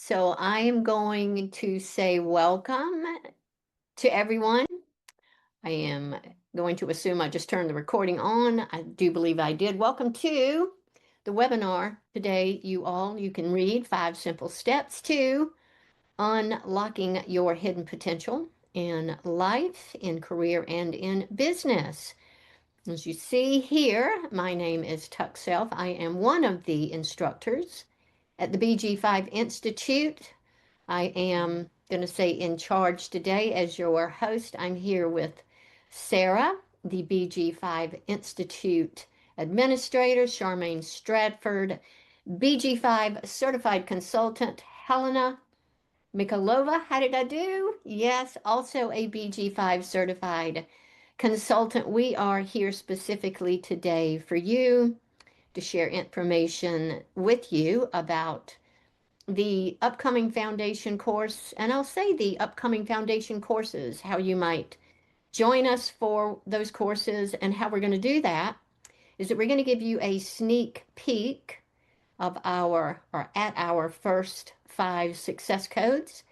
So I am going to say welcome to everyone. I am going to assume I just turned the recording on. I do believe I did. Welcome to the webinar today, you can read 5 simple steps to unlocking your hidden potential in life, in career, and in business. As you see here, my name is Tuck Self. I am one of the instructors at the BG5 Institute. I am going to say in charge today as your host. I'm here with Sarah, the BG5 Institute administrator, Charmaine Stradford, BG5 certified consultant, Helena, Mihailova. How did I do? Yes, also a BG5 certified consultant. We are here specifically today for you to share information with you about the upcoming foundation course, and I'll say the upcoming foundation courses, how you might join us for those courses. And how we're going to do that is that we're going to give you a sneak peek of our first 5 success codes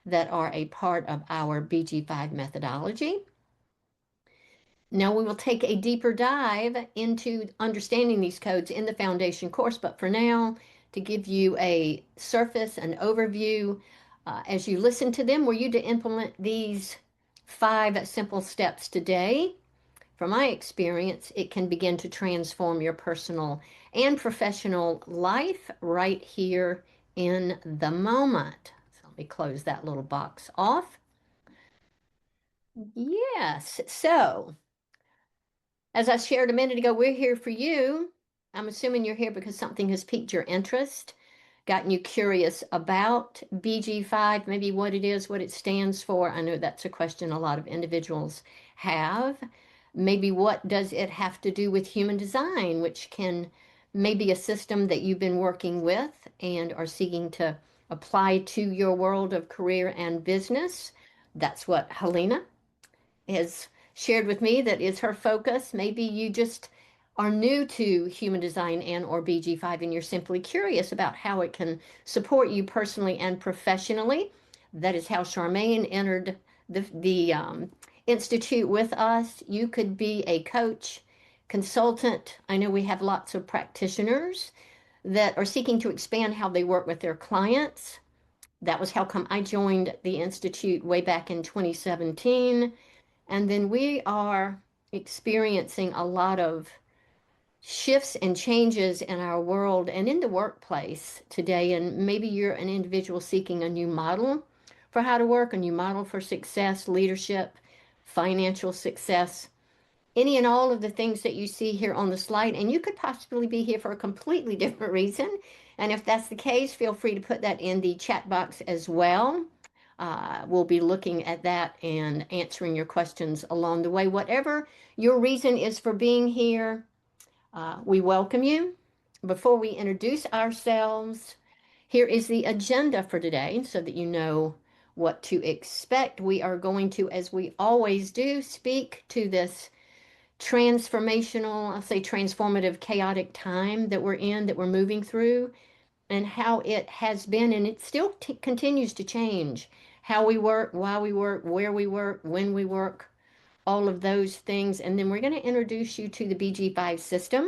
that are a part of our BG5 methodology. Now we will take a deeper dive into understanding these codes in the foundation course, but for now, to give you a surface, an overview, as you listen to them, were you to implement these 5 simple steps today, from my experience, it can begin to transform your personal and professional life right here in the moment. So let me close that little box off. Yes, so as I shared a minute ago, we're here for you. I'm assuming you're here because something has piqued your interest, gotten you curious about BG5, maybe what it is, what it stands for. I know that's a question a lot of individuals have. Maybe what does it have to do with human design, which can maybe a system that you've been working with and are seeking to apply to your world of career and business. That's what Helena has shared with me that is her focus. Maybe you just are new to human design and or BG5 and you're simply curious about how it can support you personally and professionally. That is how Charmaine entered the Institute with us. You could be a coach, consultant. I know we have lots of practitioners that are seeking to expand how they work with their clients. That was how come I joined the Institute way back in 2017. And then we are experiencing a lot of shifts and changes in our world and in the workplace today. And maybe you're an individual seeking a new model for how to work, a new model for success, leadership, financial success, any and all of the things that you see here on the slide. And you could possibly be here for a completely different reason. And if that's the case, feel free to put that in the chat box as well. We'll be looking at that and answering your questions along the way. Whatever your reason is for being here, we welcome you. Before we introduce ourselves, here is the agenda for today so that you know what to expect. We are going to, as we always do, speak to this transformational, I'll say transformative, chaotic time that we're in, that we're moving through, and how it has been, and it still continues to change. How we work, why we work, where we work, when we work, all of those things. And then we're going to introduce you to the BG5 system,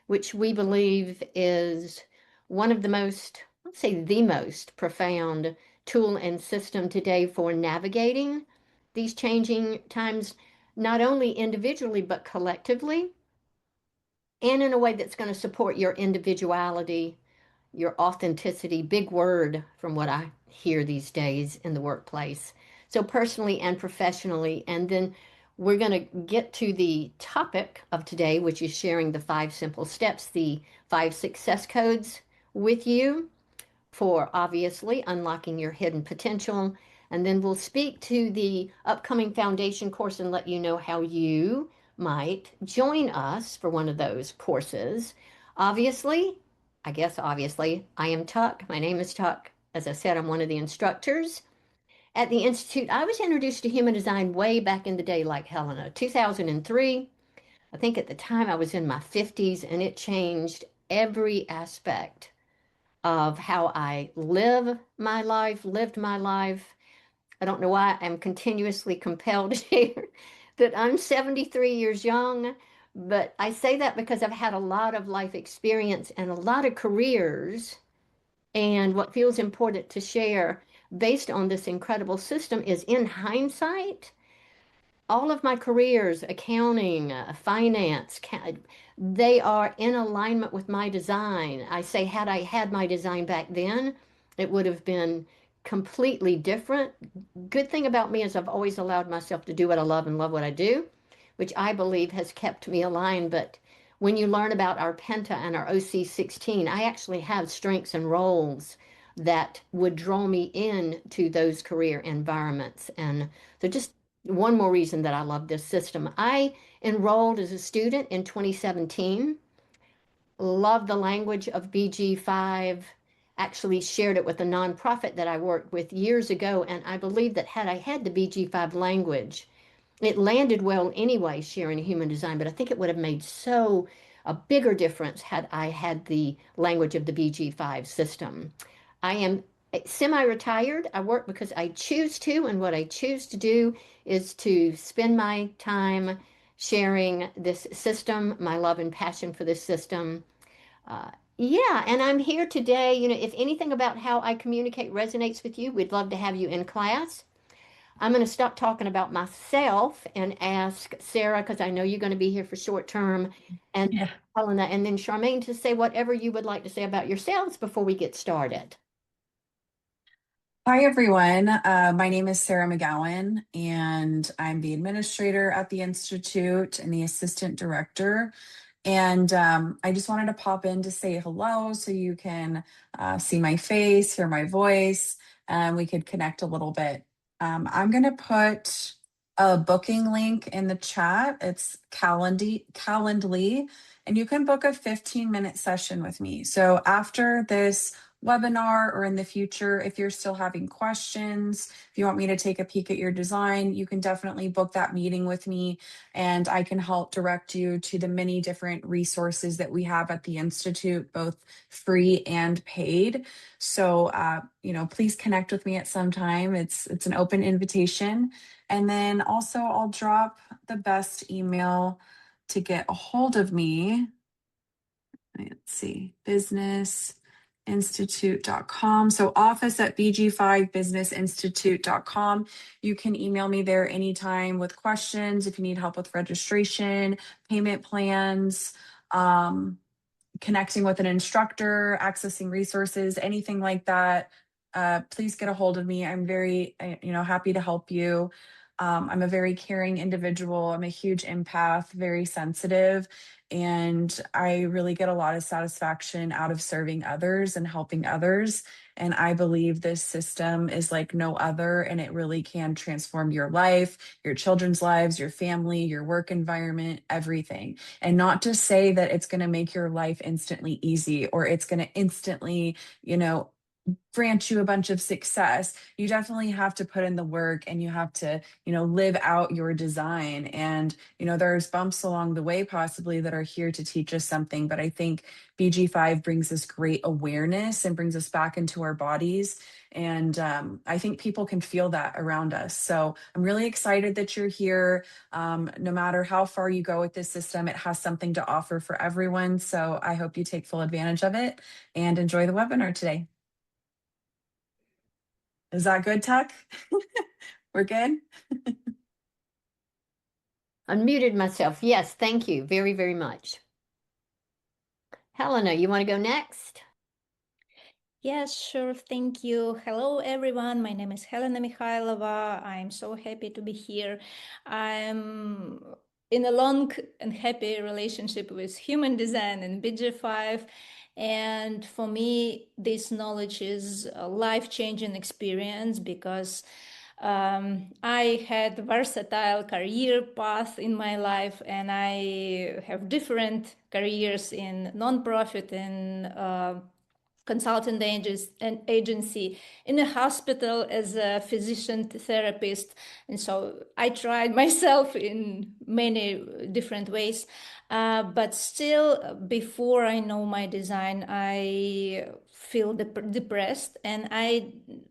which we believe is one of the most, let's say the most profound tool and system today for navigating these changing times, not only individually, but collectively, and in a way that's going to support your individuality, your authenticity, big word from what I hear these days in the workplace. So personally and professionally. And then we're going to get to the topic of today, which is sharing the 5 simple steps, the 5 success codes with you for obviously unlocking your hidden potential. And then we'll speak to the upcoming foundation course and let you know how you might join us for one of those courses. Obviously, I am Tuck. My name is Tuck. As I said, I'm one of the instructors at the Institute. I was introduced to human design way back in the day, like Helena, 2003. I think at the time I was in my 50s, and it changed every aspect of how I lived my life. I don't know why I'm continuously compelled to share that I'm 73 years young, but I say that because I've had a lot of life experience and a lot of careers. And what feels important to share based on this incredible system is in hindsight, all of my careers, accounting, finance, they are in alignment with my design. I say, had I had my design back then, it would have been completely different. Good thing about me is I've always allowed myself to do what I love and love what I do, which I believe has kept me aligned. But when you learn about our Penta and our OC16, I actually have strengths and roles that would draw me into those career environments. And so just one more reason that I love this system. I enrolled as a student in 2017, loved the language of BG5, actually shared it with a nonprofit that I worked with years ago, and I believe that had I had the BG5 language, it landed well anyway, sharing human design, but I think it would have made so a bigger difference had I had the language of the BG5 system. I am semi-retired. I work because I choose to, and what I choose to do is to spend my time sharing this system, my love and passion for this system. Uh, yeah, and I'm here today. If anything about how I communicate resonates with you, we'd love to have you in class. I'm going to stop talking about myself and ask Sarah, because I know you're going to be here for short term, and Yeah. Helena, and then Charmaine to say whatever you would like to say about yourselves before we get started. Hi, everyone. My name is Sarah McGowan, and I'm the administrator at the Institute and the assistant director. And I just wanted to pop in to say hello so you can see my face, hear my voice, and we could connect a little bit. I'm going to put a booking link in the chat. It's Calendly, and you can book a 15-minute session with me. So after this webinar or in the future, if you're still having questions, if you want me to take a peek at your design, you can definitely book that meeting with me, and I can help direct you to the many different resources that we have at the Institute, both free and paid. So, please connect with me at some time. It's an open invitation. And then also I'll drop the best email to get a hold of me. Let's see, businessinstitute.com. So office at bg5businessinstitute.com. You can email me there anytime with questions if you need help with registration, payment plans, connecting with an instructor, accessing resources, anything like that. Please get a hold of me. I'm very, happy to help you. I'm a very caring individual. I'm a huge empath, very sensitive, and I really get a lot of satisfaction out of serving others and helping others. And I believe this system is like no other, and it really can transform your life, your children's lives, your family, your work environment, everything. And not to say that it's going to make your life instantly easy or it's going to instantly, grant you a bunch of success. You definitely have to put in the work, and you have to, live out your design. And, there's bumps along the way possibly that are here to teach us something. But I think BG5 brings this great awareness and brings us back into our bodies. And I think people can feel that around us. So I'm really excited that you're here. No matter how far you go with this system, it has something to offer for everyone. So I hope you take full advantage of it and enjoy the webinar today. Is that good, Tuck? We're good? Unmuted myself. Yes, thank you very, very much. Helena, you want to go next? Yes, sure. Thank you. Hello, everyone. My name is Helena Mihailova. I'm so happy to be here. I'm in a long and happy relationship with human design and BG5. And for me, this knowledge is a life-changing experience because I had versatile career path in my life, and I have different careers in nonprofit and consultant agency, in a hospital as a physician therapist. And so I tried myself in many different ways. But still, before I know my design, I feel depressed, and I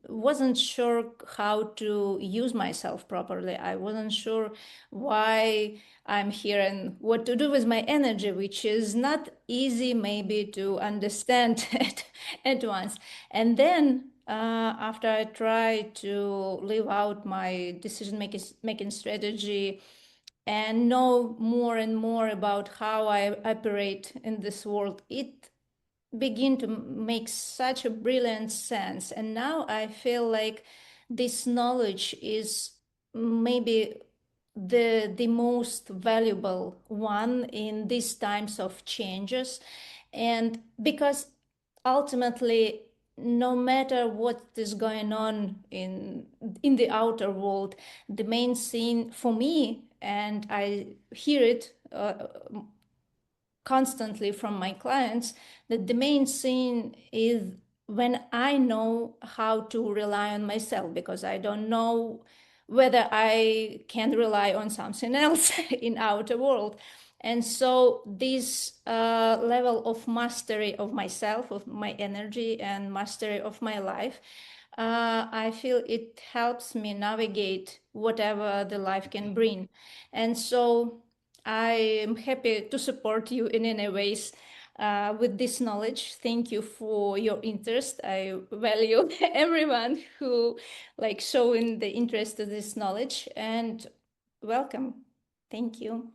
wasn't sure how to use myself properly. I wasn't sure why I'm here and what to do with my energy, which is not easy maybe to understand at once. And then after I tried to live out my decision making strategy and know more and more about how I operate in this world, it begin to make such a brilliant sense. And now I feel like this knowledge is maybe the most valuable one in these times of changes. And because ultimately, no matter what is going on in the outer world, the main thing for me, and I hear it constantly from my clients, that the main thing is when I know how to rely on myself, because I don't know whether I can rely on something else in outer world. And so this level of mastery of myself, of my energy, and mastery of my life, I feel it helps me navigate whatever the life can bring. And so I am happy to support you in any ways with this knowledge. Thank you for your interest. I value everyone who like showing the interest in this knowledge, and welcome. Thank you.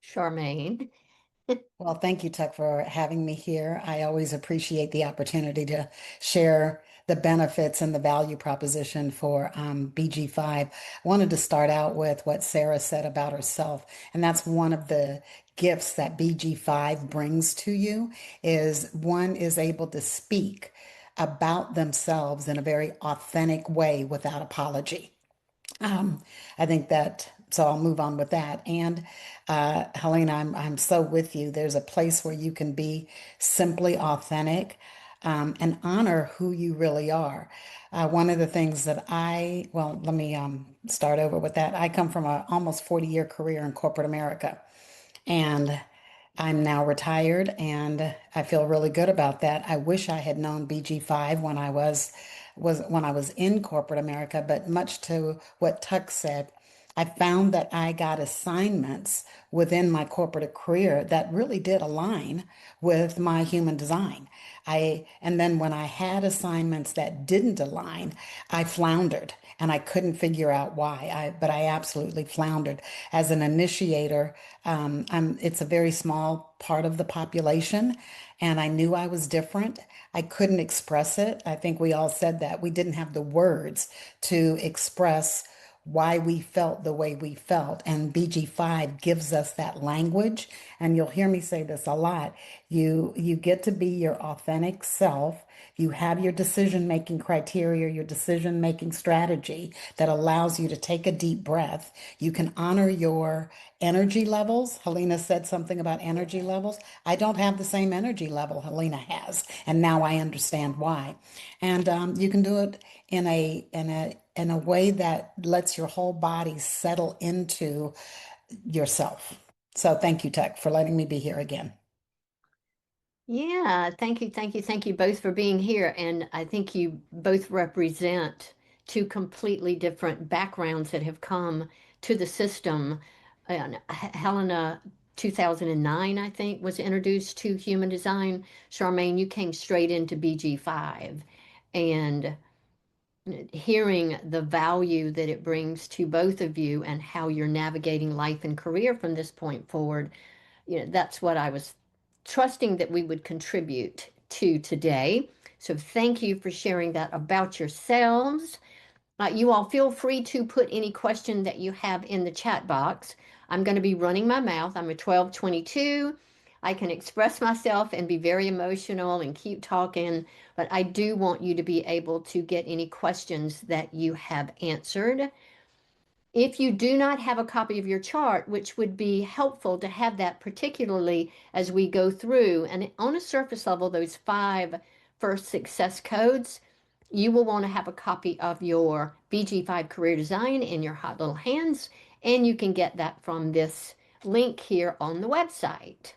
Charmaine. Well, thank you, Tuck, for having me here. I always appreciate the opportunity to share the benefits and the value proposition for BG5. I wanted to start out with what Sarah said about herself, and that's one of the gifts that BG5 brings to you is one is able to speak about themselves in a very authentic way without apology. I think that, so I'll move on with that. And Helena, I'm so with you. There's a place where you can be simply authentic and honor who you really are. One of the things that well, let me start over with that. I come from an almost 40-year career in corporate America, and I'm now retired, and I feel really good about that. I wish I had known BG5 when I was in corporate America, but much to what Tuck said, I found that I got assignments within my corporate career that really did align with my human design. And then when I had assignments that didn't align, I floundered and I couldn't figure out why. But I absolutely floundered. As an initiator, it's a very small part of the population, and I knew I was different. I couldn't express it. I think we all said that. We didn't have the words to express why we felt the way we felt. And BG5 gives us that language. And you'll hear me say this a lot. You get to be your authentic self. You have your decision-making criteria, your decision-making strategy that allows you to take a deep breath. You can honor your energy levels. Helena said something about energy levels. I don't have the same energy level Helena has, and now I understand why. And you can do it in a way that lets your whole body settle into yourself. So thank you, Tech, for letting me be here again. Yeah, thank you both for being here. And I think you both represent two completely different backgrounds that have come to the system. Helena, 2009, I think, was introduced to human design. Charmaine, you came straight into BG5. And hearing the value that it brings to both of you and how you're navigating life and career from this point forward, that's what I was trusting that we would contribute to today. So thank you for sharing that about yourselves. You all feel free to put any question that you have in the chat box. I'm going to be running my mouth. I'm a 1222. I can express myself and be very emotional and keep talking, but I do want you to be able to get any questions that you have answered. If you do not have a copy of your chart, which would be helpful to have that, particularly as we go through, and on a surface level, those 5 first success codes, you will want to have a copy of your BG5 Career Design in your hot little hands, and you can get that from this link here on the website.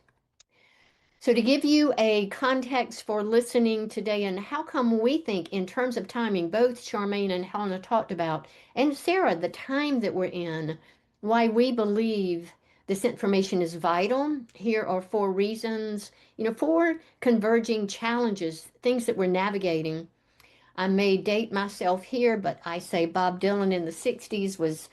So to give you a context for listening today and how come we think in terms of timing, both Charmaine and Helena talked about, and Sarah, the time that we're in, why we believe this information is vital. Here are 4 reasons, 4 converging challenges, things that we're navigating. I may date myself here, but I say Bob Dylan in the 60s was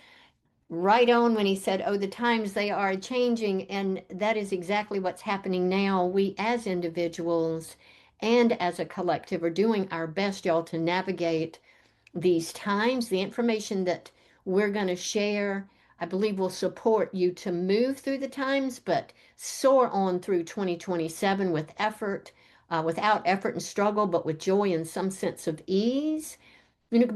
right on when he said, oh, the times they are changing. And that is exactly what's happening now. We as individuals and as a collective are doing our best, y'all, to navigate these times. The information that we're going to share, I believe, will support you to move through the times, but soar on through 2027 with effort, without effort and struggle, but with joy and some sense of ease.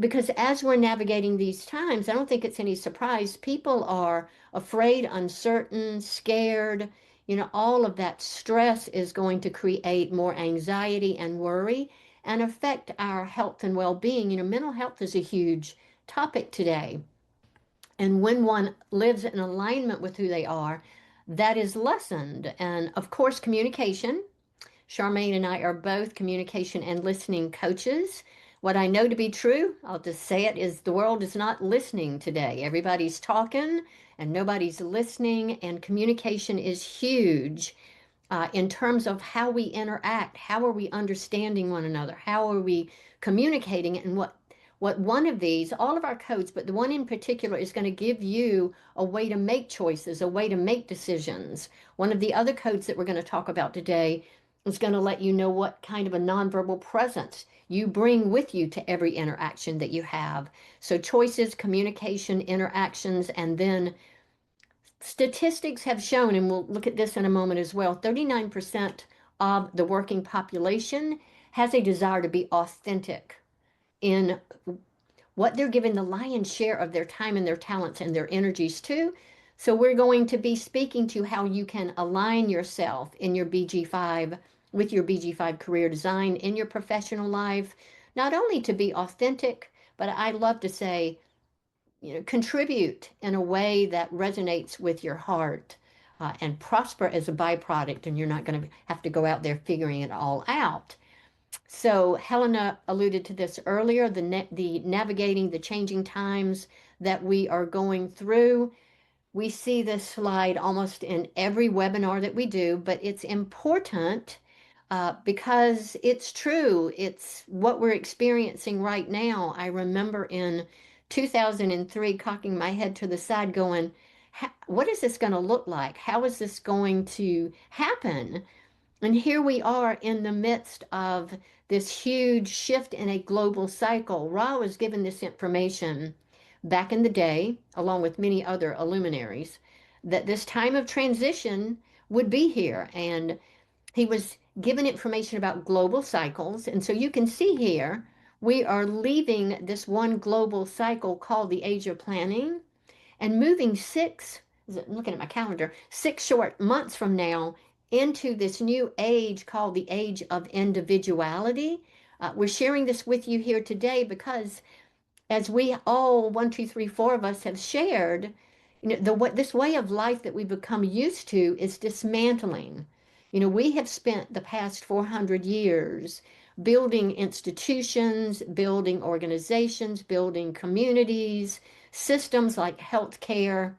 Because as we're navigating these times, I don't think it's any surprise people are afraid, uncertain, scared. All of that stress is going to create more anxiety and worry and affect our health and well-being. Mental health is a huge topic today. And when one lives in alignment with who they are, that is lessened. And of course, communication. Charmaine and I are both communication and listening coaches. What I know to be true, I'll just say it, is the world is not listening today. Everybody's talking and nobody's listening, and communication is huge in terms of how we interact. How are we understanding one another? How are we communicating? And what one of these, all of our codes, but the one in particular is going to give you a way to make choices, a way to make decisions. One of the other codes that we're going to talk about today is going to let you know what kind of a nonverbal presence you bring with you to every interaction that you have. So choices, communication, interactions, and then statistics have shown, and we'll look at this in a moment as well, 39% of the working population has a desire to be authentic in what they're giving the lion's share of their time and their talents and their energies to. So we're going to be speaking to how you can align yourself in your BG5 with your BG5 career design in your professional life, not only to be authentic, but I love to say, contribute in a way that resonates with your heart and prosper as a byproduct, and you're not going to have to go out there figuring it all out. So Helena alluded to this earlier, the navigating the changing times that we are going through. We see this slide almost in every webinar that we do, but it's important because it's true. It's what we're experiencing right now. I remember in 2003 cocking my head to the side going, what is this going to look like? How is this going to happen? And here we are in the midst of this huge shift in a global cycle. Ra was given this information back in the day, along with many other luminaries, that this time of transition would be here. And he was given information about global cycles. And so you can see here, we are leaving this one global cycle called the Age of Planning and moving looking at my calendar, 6 short months from now into this new age called the age of individuality. We're sharing this with you here today because as we all, 1, 2, 3, 4 of us have shared, this way of life that we've become used to is dismantling. We have spent the past 400 years building institutions, building organizations, building communities, systems like healthcare,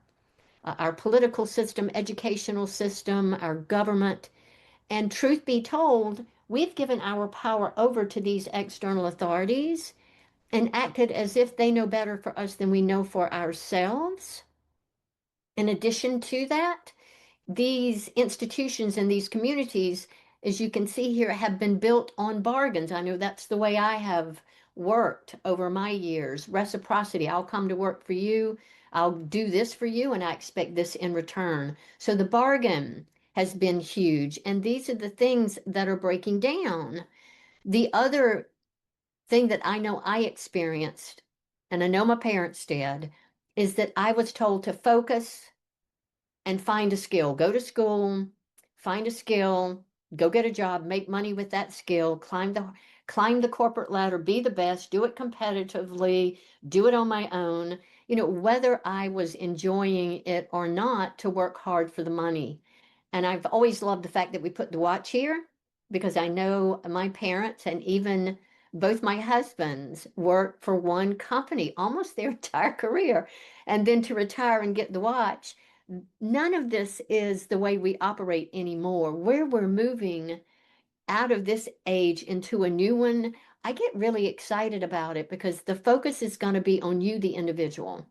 our political system, educational system, our government. And truth be told, we've given our power over to these external authorities and acted as if they know better for us than we know for ourselves. In addition to that, these institutions and these communities, as you can see here, have been built on bargains. I know that's the way I have worked over my years. Reciprocity. I'll come to work for you. I'll do this for you, and I expect this in return. So the bargain has been huge. And these are the things that are breaking down. The other thing that I know I experienced, and I know my parents did, is that I was told to focus and find a skill. Go to school, find a skill, go get a job, make money with that skill, climb the corporate ladder, be the best, do it competitively, do it on my own, whether I was enjoying it or not, to work hard for the money. And I've always loved the fact that we put the watch here, because I know my parents and even both my husbands worked for one company almost their entire career. And then to retire and get the watch, none of this is the way we operate anymore. Where we're moving out of this age into a new one, I get really excited about it, because the focus is going to be on you, the individual.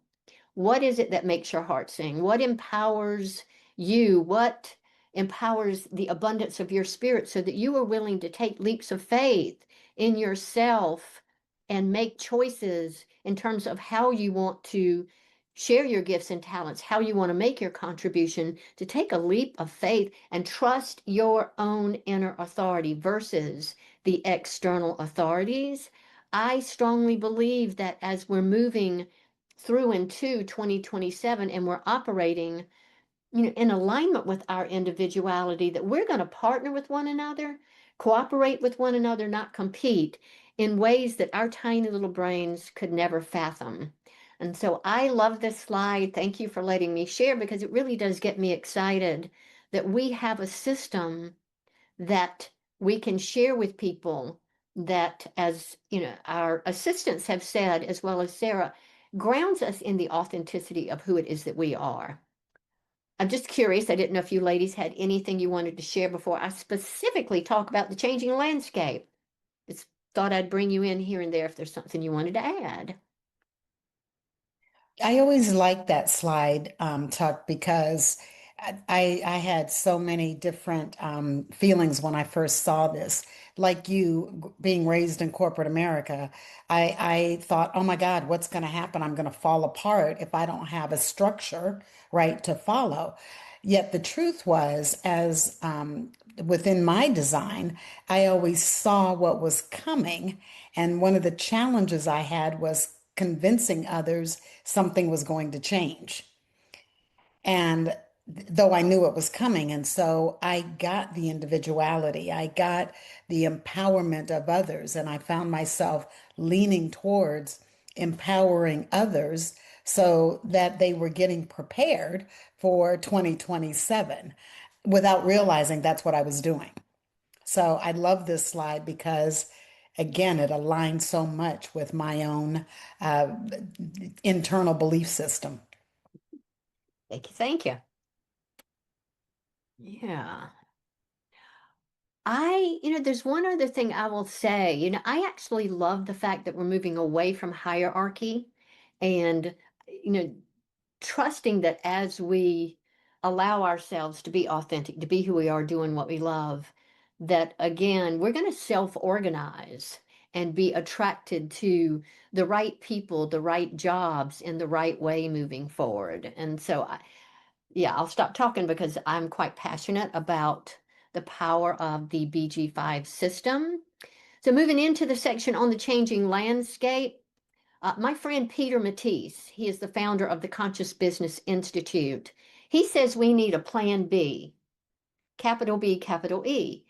What is it that makes your heart sing? What empowers you? What empowers the abundance of your spirit, so that you are willing to take leaps of faith in yourself and make choices in terms of how you want to share your gifts and talents, how you want to make your contribution, to take a leap of faith and trust your own inner authority versus the external authorities. I strongly believe that as we're moving through into 2027 and we're operating in alignment with our individuality, that we're going to partner with one another, cooperate with one another, not compete, in ways that our tiny little brains could never fathom. And so I love this slide. Thank you for letting me share, because it really does get me excited that we have a system that we can share with people, that, as our assistants have said, as well as Sarah, grounds us in the authenticity of who it is that we are. I'm just curious, I didn't know if you ladies had anything you wanted to share before I specifically talk about the changing landscape. Just thought I'd bring you in here and there if there's something you wanted to add. I always like that slide, Tuck, because I had so many different feelings when I first saw this. Like you, being raised in corporate America, I thought, oh my God, what's going to happen? I'm going to fall apart if I don't have a structure, right, to follow. Yet the truth was, as within my design, I always saw what was coming. And one of the challenges I had was convincing others something was going to change. And though I knew it was coming, and so I got the individuality, I got the empowerment of others, and I found myself leaning towards empowering others so that they were getting prepared for 2027 without realizing that's what I was doing. So I love this slide because, again, it aligns so much with my own uh, internal belief system. Thank you. Thank you. Yeah. There's one other thing I will say. I actually love the fact that we're moving away from hierarchy and, trusting that as we allow ourselves to be authentic, to be who we are, doing what we love, that again, we're going to self-organize and be attracted to the right people, the right jobs in the right way moving forward. And so, yeah, I'll stop talking because I'm quite passionate about the power of the BG5 system. So moving into the section on the changing landscape, my friend Peter Matisse, he is the founder of the Conscious Business Institute. He says we need a plan B, capital B, capital E.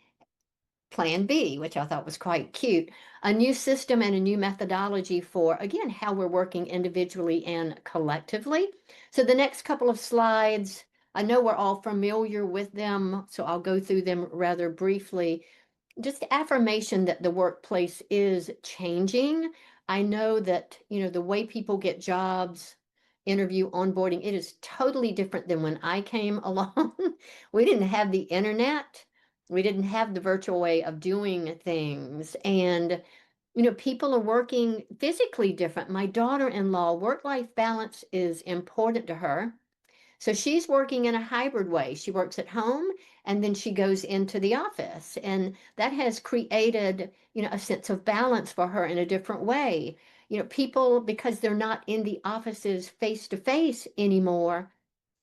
Plan B, which I thought was quite cute, a new system and a new methodology for, again, how we're working individually and collectively. So the next couple of slides, I know we're all familiar with them, so I'll go through them rather briefly. Just affirmation that the workplace is changing. I know that, the way people get jobs, interview, onboarding, it is totally different than when I came along. We didn't have the internet. We didn't have the virtual way of doing things. And, people are working physically different. My daughter-in-law, work-life balance is important to her. So she's working in a hybrid way. She works at home and then she goes into the office. And that has created, a sense of balance for her in a different way. People, because they're not in the offices face to face anymore,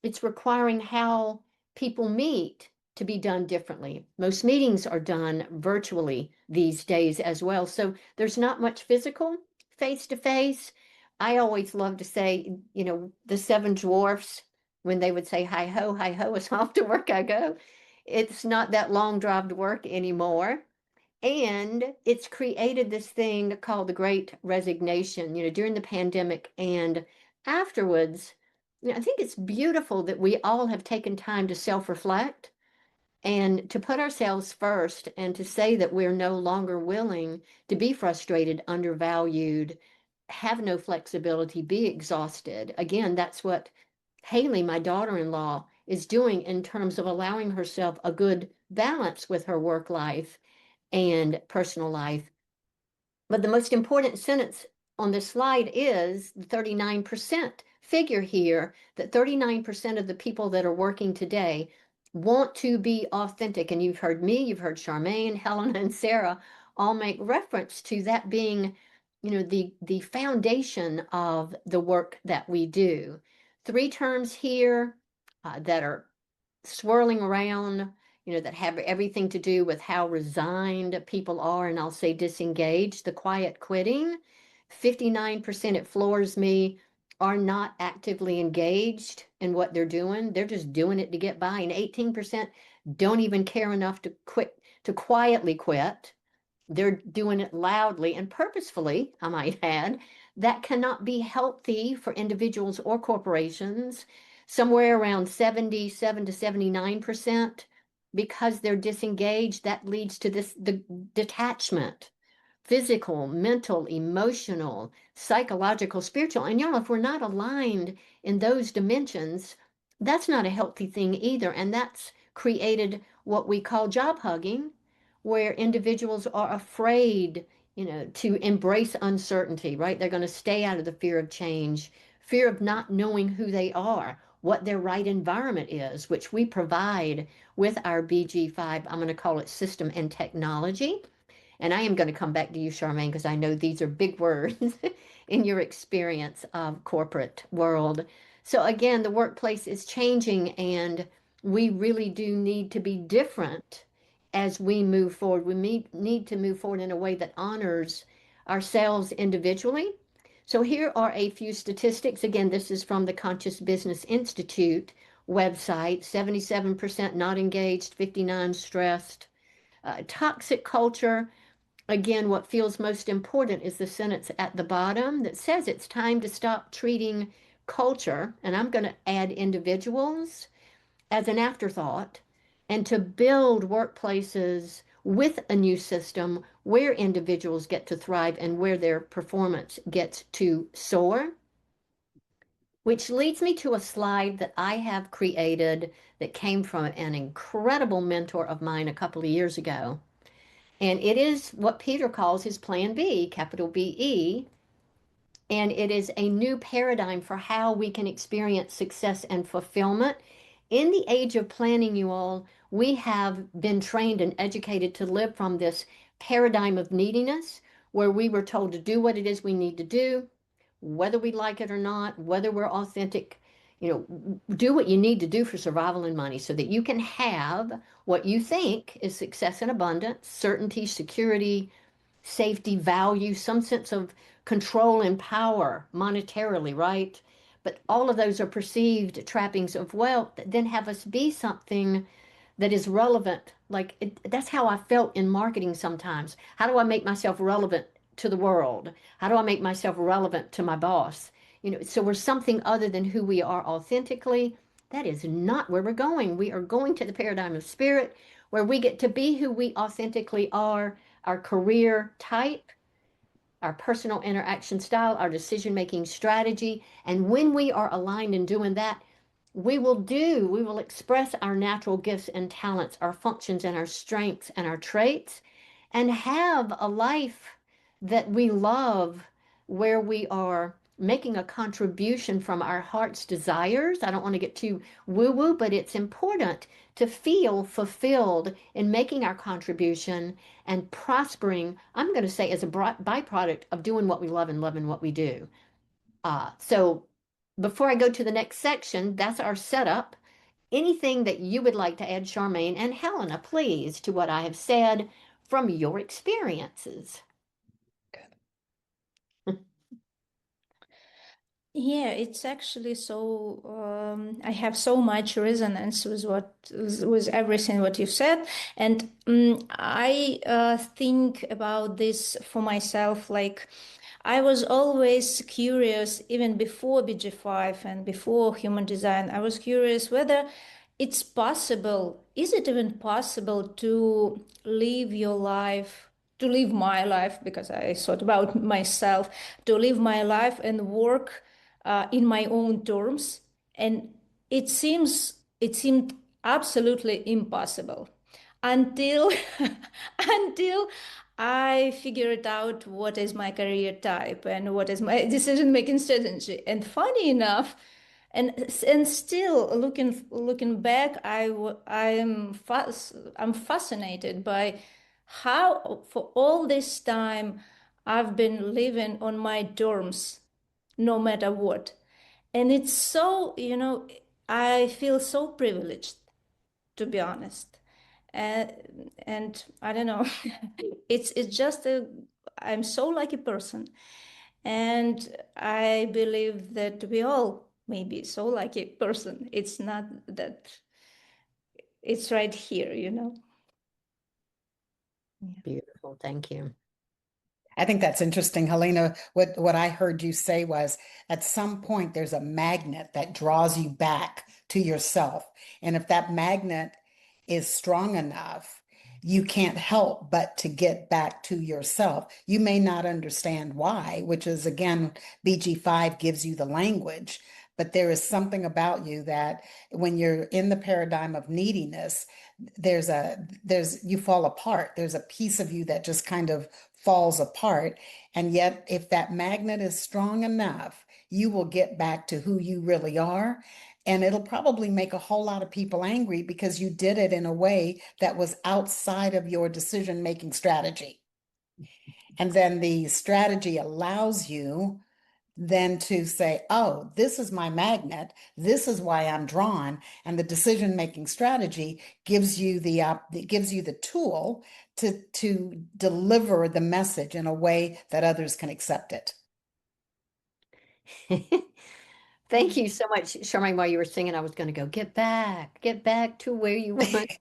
it's requiring how people meet to be done differently. Most meetings are done virtually these days as well. So there's not much physical face to face. I always love to say, the seven dwarfs, when they would say, hi ho, it's off to work I go. It's not that long drive to work anymore. And it's created this thing called the Great Resignation, during the pandemic and afterwards. I think it's beautiful that we all have taken time to self-reflect and to put ourselves first and to say that we're no longer willing to be frustrated, undervalued, have no flexibility, be exhausted. Again, that's what Haley, my daughter-in-law, is doing in terms of allowing herself a good balance with her work life and personal life. But the most important sentence on this slide is the 39% figure here, that 39% of the people that are working today want to be authentic. And you've heard me, you've heard Charmaine, Helena, and Sarah all make reference to that being, the foundation of the work that we do. 3 terms here that are swirling around, that have everything to do with how resigned people are, and I'll say disengaged. The quiet quitting, 59%, it floors me, are not actively engaged in what they're doing. They're just doing it to get by. And 18% don't even care enough to quit, to quietly quit. They're doing it loudly and purposefully, I might add. That cannot be healthy for individuals or corporations. Somewhere around 77 to 79%, because they're disengaged, that leads to the detachment, physical, mental, emotional, psychological, spiritual. And if we're not aligned in those dimensions, that's not a healthy thing either. And that's created what we call job hugging, where individuals are afraid, to embrace uncertainty, right? They're going to stay out of the fear of change, fear of not knowing who they are, what their right environment is, which we provide with our BG5, I'm going to call it system and technology. And I am going to come back to you, Charmaine, because I know these are big words in your experience of corporate world. So again, the workplace is changing, and we really do need to be different as we move forward. We need to move forward in a way that honors ourselves individually. So here are a few statistics. Again, this is from the Conscious Business Institute website. 77% not engaged, 59 stressed. Toxic culture. Again, what feels most important is the sentence at the bottom that says it's time to stop treating culture, and I'm going to add individuals, as an afterthought, and to build workplaces with a new system where individuals get to thrive and where their performance gets to soar. Which leads me to a slide that I have created that came from an incredible mentor of mine a couple of years ago. And it is what Peter calls his Plan B, capital BE. And it is a new paradigm for how we can experience success and fulfillment. In the age of planning, you all, we have been trained and educated to live from this paradigm of neediness, where we were told to do what it is we need to do, whether we like it or not, whether we're authentic. Do what you need to do for survival and money so that you can have what you think is success and abundance, certainty, security, safety, value, some sense of control and power monetarily, right? But all of those are perceived trappings of wealth that then have us be something that is relevant. That's how I felt in marketing sometimes. How do I make myself relevant to the world? How do I make myself relevant to my boss? So we're something other than who we are authentically. That is not where we're going. We are going to the paradigm of spirit, where we get to be who we authentically are, our career type, our personal interaction style, our decision-making strategy. And when we are aligned in doing that, we will express our natural gifts and talents, our functions and our strengths and our traits, and have a life that we love, where we are making a contribution from our heart's desires. I don't want to get too woo-woo, but it's important to feel fulfilled in making our contribution and prospering, I'm going to say, as a byproduct of doing what we love and loving what we do. So before I go to the next section, that's our setup. Anything that you would like to add, Charmaine and Helena, please, to what I have said from your experiences? Yeah, it's actually so I have so much resonance with with everything what you said, and I think about this for myself. Like, I was always curious, even before BG5 and before human design. I was curious whether it's possible. Is it even possible to live your life? To live my life, because I thought about myself, to live my life and work in my own terms, and it seemed absolutely impossible until until I figured out what is my career type and what is my decision making strategy. And funny enough, and still looking back, I'm fascinated by how for all this time I've been living on my terms no matter what. And it's so, I feel so privileged, to be honest. And, and I don't know, it's just I'm so lucky person. And I believe that we all may be so lucky person. It's not that it's right here. Yeah. Beautiful. Thank you. I think that's interesting, Helena. What I heard you say was at some point there's a magnet that draws you back to yourself. And if that magnet is strong enough, you can't help but to get back to yourself. You may not understand why, which is again, BG5 gives you the language, but there is something about you that when you're in the paradigm of neediness, you fall apart. There's a piece of you that just kind of falls apart. And yet, if that magnet is strong enough, you will get back to who you really are. And it'll probably make a whole lot of people angry because you did it in a way that was outside of your decision-making strategy. And then the strategy allows you then to say, oh, this is my magnet. This is why I'm drawn. And the decision-making strategy gives you the tool to deliver the message in a way that others can accept it. Thank you so much, Charmaine. While you were singing, I was going to go, get back to where you want.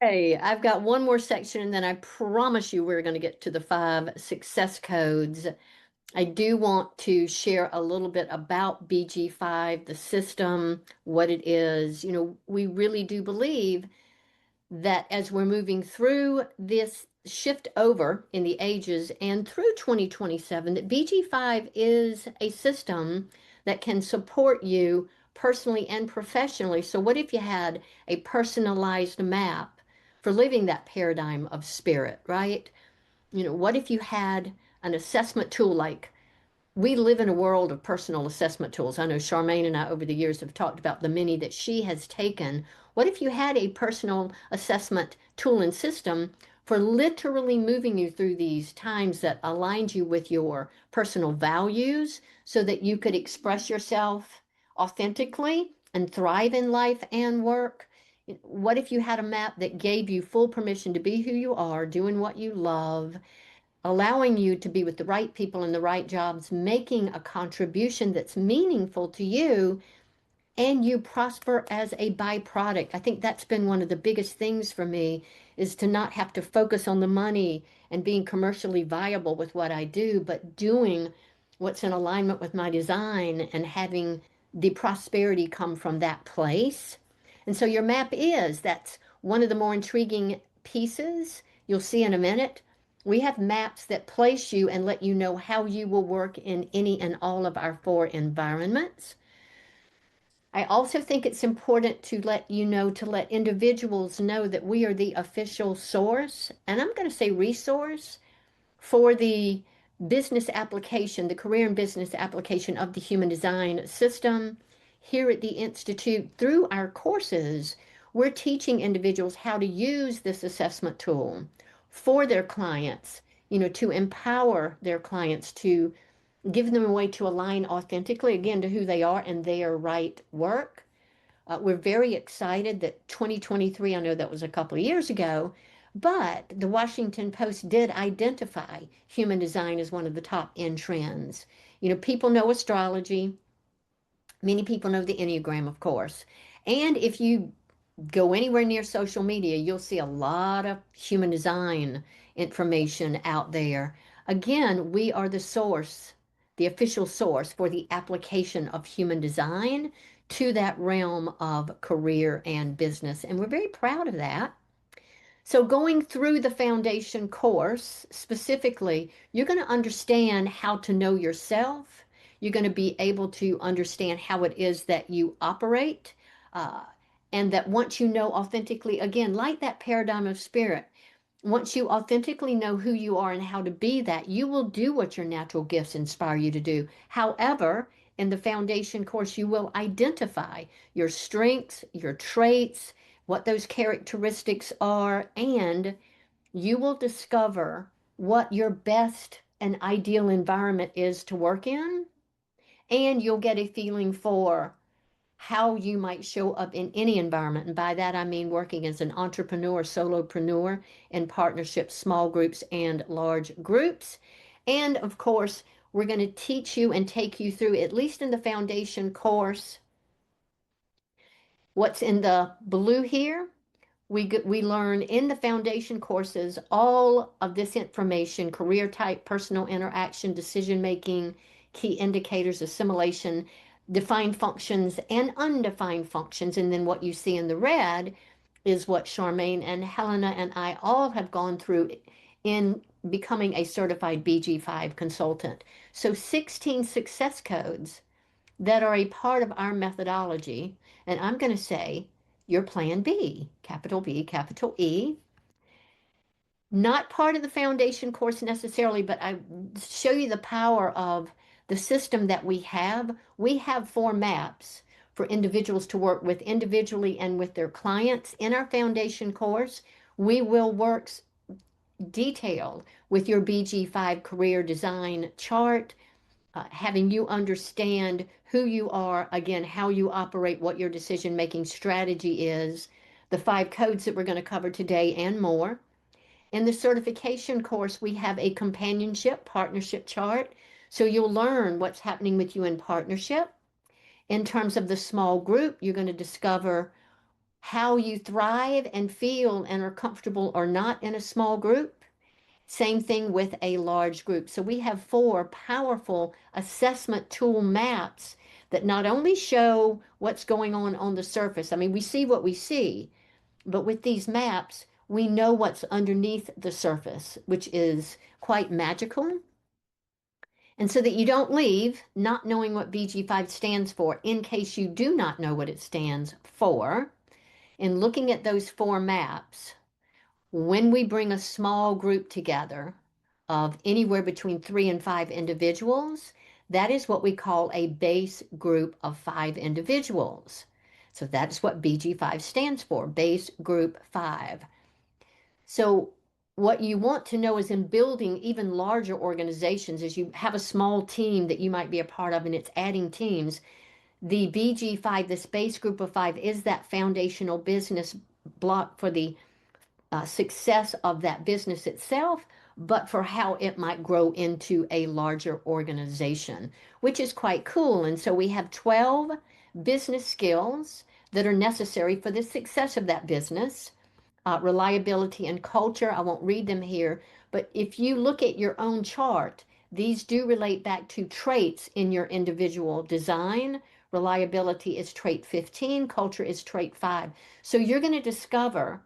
Okay, I've got one more section, and then I promise you we're going to get to the 5 success codes. I do want to share a little bit about BG5, the system, what it is. We really do believe that as we're moving through this shift over in the ages and through 2027, that BG5 is a system that can support you personally and professionally. So what if you had a personalized map for living that paradigm of spirit, right? What if you had an assessment tool? Like, we live in a world of personal assessment tools. I know Charmaine and I over the years have talked about the many that she has taken. What if you had a personal assessment tool and system for literally moving you through these times that aligned you with your personal values so that you could express yourself authentically and thrive in life and work? What if you had a map that gave you full permission to be who you are, doing what you love, allowing you to be with the right people in the right jobs, making a contribution that's meaningful to you, and you prosper as a byproduct? I think that's been one of the biggest things for me, is to not have to focus on the money and being commercially viable with what I do, but doing what's in alignment with my design and having the prosperity come from that place. And so your map that's one of the more intriguing pieces. You'll see in a minute. We have maps that place you and let you know how you will work in any and all of our 4 environments. I also think it's important to let individuals know that we are the official source, and I'm going to say resource, for the business application, the career and business application of the human design system. Here at the Institute, through our courses, we're teaching individuals how to use this assessment tool for their clients, to empower their clients, to give them a way to align authentically, again, to who they are and their right work. We're very excited that 2023, I know that was a couple of years ago, But the Washington Post did identify human design as one of the top end trends. You know, people know astrology. Many people know the Enneagram, of course. And if you go anywhere near social media, you'll see a lot of human design information out there. Again, we are the source, the official source for the application of human design to that realm of career and business. And we're very proud of that. So going through the foundation course, specifically, you're going to understand how to know yourself. You're going to be able to understand how it is that you operate. Uh, and that once you know authentically, again, like that paradigm of spirit, once you authentically know who you are and how to be that, you will do what your natural gifts inspire you to do. However, in the foundation course, you will identify your strengths, your traits, what those characteristics are, and you will discover what your best and ideal environment is to work in. And you'll get a feeling for how you might show up in any environment. And by that, I mean working as an entrepreneur, solopreneur, in partnerships, small groups, and large groups. And of course, we're going to teach you and take you through, at least in the foundation course, what's in the blue here. We learn in the foundation courses all of this information: career type, personal interaction, decision making, key indicators, assimilation, defined functions, and undefined functions. And then what you see in the red is what Charmaine and Helena and I all have gone through in becoming a certified BG5 consultant. So 16 success codes that are a part of our methodology. And I'm going to say your plan B, capital B, capital E. Not part of the foundation course necessarily, but I show you the power of the system that we have. We have 4 maps for individuals to work with individually and with their clients. In our foundation course, we will work detailed with your BG5 career design chart, having you understand who you are, again, how you operate, what your decision-making strategy is, the 5 codes that we're going to cover today, and more. In the certification course, we have a companionship partnership chart. So you'll learn what's happening with you in partnership. In terms of the small group, you're going to discover how you thrive and feel and are comfortable or not in a small group. Same thing with a large group. So we have 4 powerful assessment tool maps that not only show what's going on the surface. I mean, we see what we see, but with these maps, we know what's underneath the surface, which is quite magical. And so that you don't leave not knowing what BG5 stands for, in case you do not know what it stands for, in looking at those 4 maps, when we bring a small group together of anywhere between 3 and 5 individuals, that is what we call a base group of 5 individuals. So that's what BG5 stands for, base group 5. So what you want to know is, in building even larger organizations, as you have a small team that you might be a part of and it's adding teams, the BG5, this base group of 5, is that foundational business block for the success of that business itself, but for how it might grow into a larger organization, which is quite cool. And so we have 12 business skills that are necessary for the success of that business. Reliability and culture, I won't read them here, but if you look at your own chart, these do relate back to traits in your individual design. Reliability is trait 15, culture is trait 5. So you're going to discover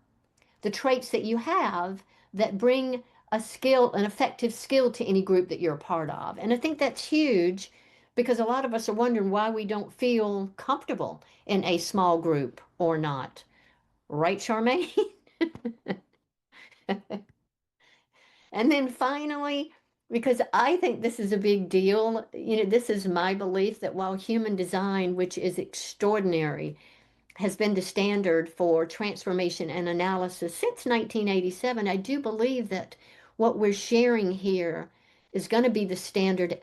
the traits that you have that bring a skill, an effective skill, to any group that you're a part of. And I think that's huge, because a lot of us are wondering why we don't feel comfortable in a small group or not. Right, Charmaine? And then finally, because I think this is a big deal, this is my belief that while human design, which is extraordinary, has been the standard for transformation and analysis since 1987, I do believe that what we're sharing here is going to be the standard,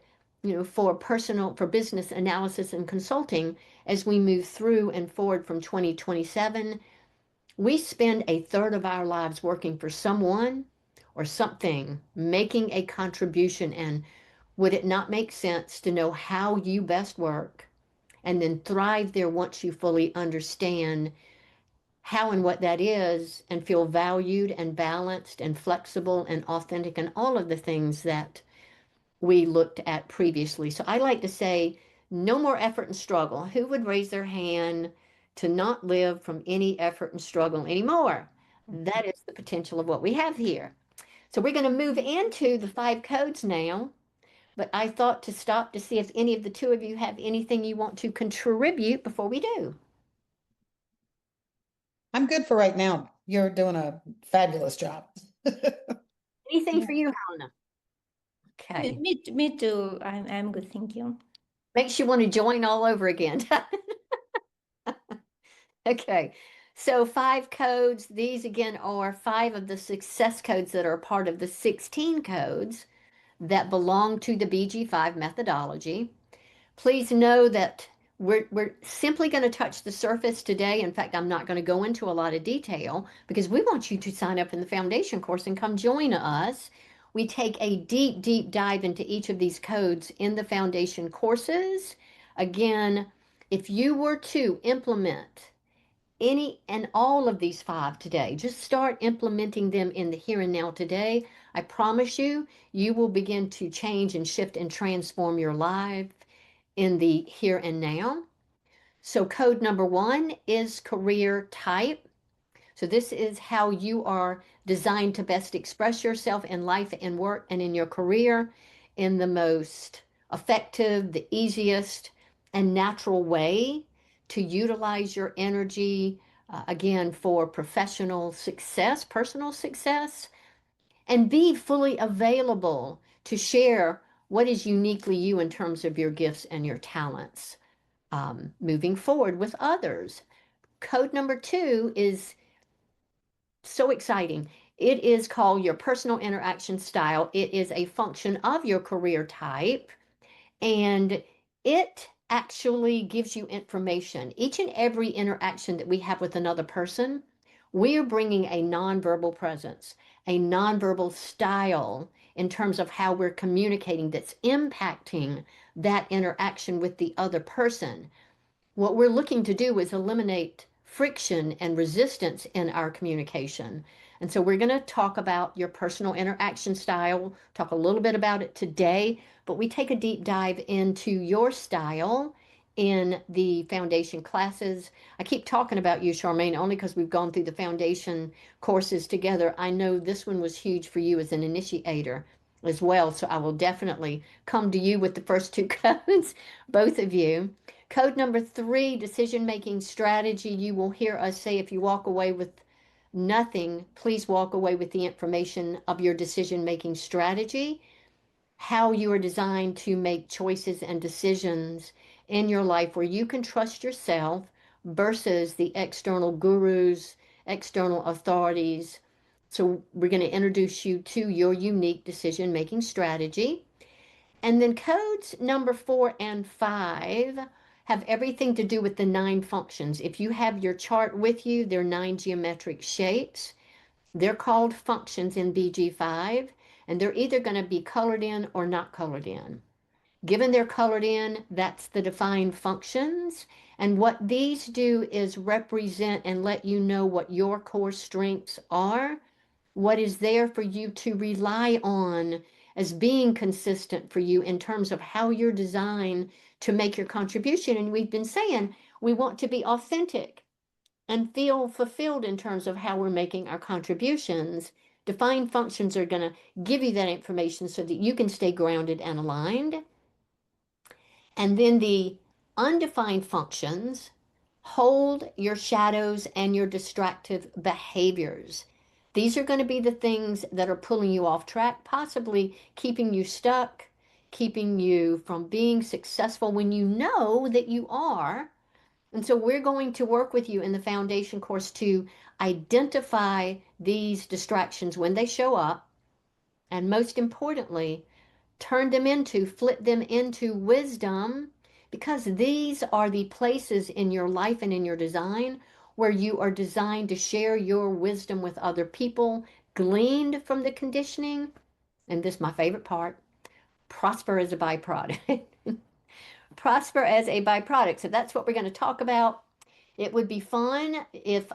for business analysis and consulting as we move through and forward from 2027. We spend a third of our lives working for someone or something, making a contribution. And would it not make sense to know how you best work and then thrive there once you fully understand how and what that is and feel valued and balanced and flexible and authentic and all of the things that we looked at previously? So I like to say, no more effort and struggle. Who would raise their hand to not live from any effort and struggle anymore? That is the potential of what we have here. So we're going to move into the 5 codes now, but I thought to stop to see if any of the two of you have anything you want to contribute before we do. I'm good for right now. You're doing a fabulous job. Anything for you, Helena? Okay. Me too. I'm good, thank you. Makes you want to join all over again. Okay. So 5 codes. These again are 5 of the success codes that are part of the 16 codes that belong to the BG5 methodology. Please know that we're simply going to touch the surface today. In fact, I'm not going to go into a lot of detail because we want you to sign up in the foundation course and come join us. We take a deep, deep dive into each of these codes in the foundation courses. Again, if you were to implement any and all of these 5 today, just start implementing them in the here and now today. I promise you, you will begin to change and shift and transform your life in the here and now. So code number 1 is career type. So this is how you are designed to best express yourself in life and work and in your career in the most effective, the easiest, and natural way to utilize your energy, again, for professional success, personal success, and be fully available to share what is uniquely you in terms of your gifts and your talents, moving forward with others. Code number 2 is so exciting. It is called your personal interaction style. It is a function of your career type, and it actually gives you information. Each and every interaction that we have with another person, we are bringing a nonverbal presence, a nonverbal style in terms of how we're communicating that's impacting that interaction with the other person. What we're looking to do is eliminate friction and resistance in our communication. And so we're going to talk about your personal interaction style, talk a little bit about it today, but we take a deep dive into your style in the foundation classes. I keep talking about you, Charmaine, only because we've gone through the foundation courses together. I know this one was huge for you as an initiator as well. So I will definitely come to you with the first 2 codes, both of you. Code number 3, decision-making strategy. You will hear us say if you walk away with nothing, please walk away with the information of your decision-making strategy, how you are designed to make choices and decisions in your life where you can trust yourself versus the external gurus, external authorities. So we're going to introduce you to your unique decision-making strategy. And then codes number 4 and 5 have everything to do with the 9 functions. If you have your chart with you, they're 9 geometric shapes. They're called functions in BG5, and they're either going to be colored in or not colored in. Given they're colored in, that's the defined functions. And what these do is represent and let you know what your core strengths are, what is there for you to rely on as being consistent for you in terms of how you're designed to make your contribution. And we've been saying we want to be authentic and feel fulfilled in terms of how we're making our contributions. Defined functions are going to give you that information so that you can stay grounded and aligned. And then the undefined functions hold your shadows and your distractive behaviors. These are going to be the things that are pulling you off track, possibly keeping you stuck, keeping you from being successful when you know that you are. And so we're going to work with you in the foundation course to identify these distractions when they show up. And most importantly, flip them into wisdom, because these are the places in your life and in your design where you are designed to share your wisdom with other people, gleaned from the conditioning, and this is my favorite part, prosper as a byproduct. Prosper as a byproduct. So that's what we're going to talk about. It would be fun if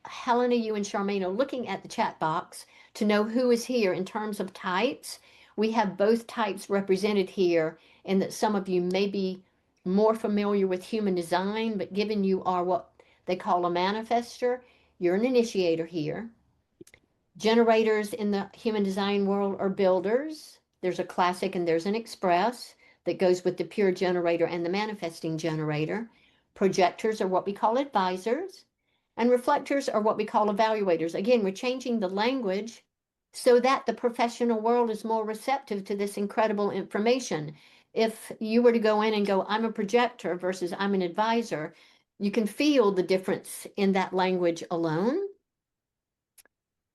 Helena, you and Charmaine are looking at the chat box to know who is here in terms of types. We have both types represented here, and that some of you may be more familiar with human design, but given you are what they call a manifester, you're an initiator here. Generators in the human design world are builders. There's a classic and there's an express that goes with the pure generator and the manifesting generator. Projectors are what we call advisors, and reflectors are what we call evaluators. Again, we're changing the language so that the professional world is more receptive to this incredible information. If you were to go in and go, I'm a projector versus I'm an advisor, you can feel the difference in that language alone.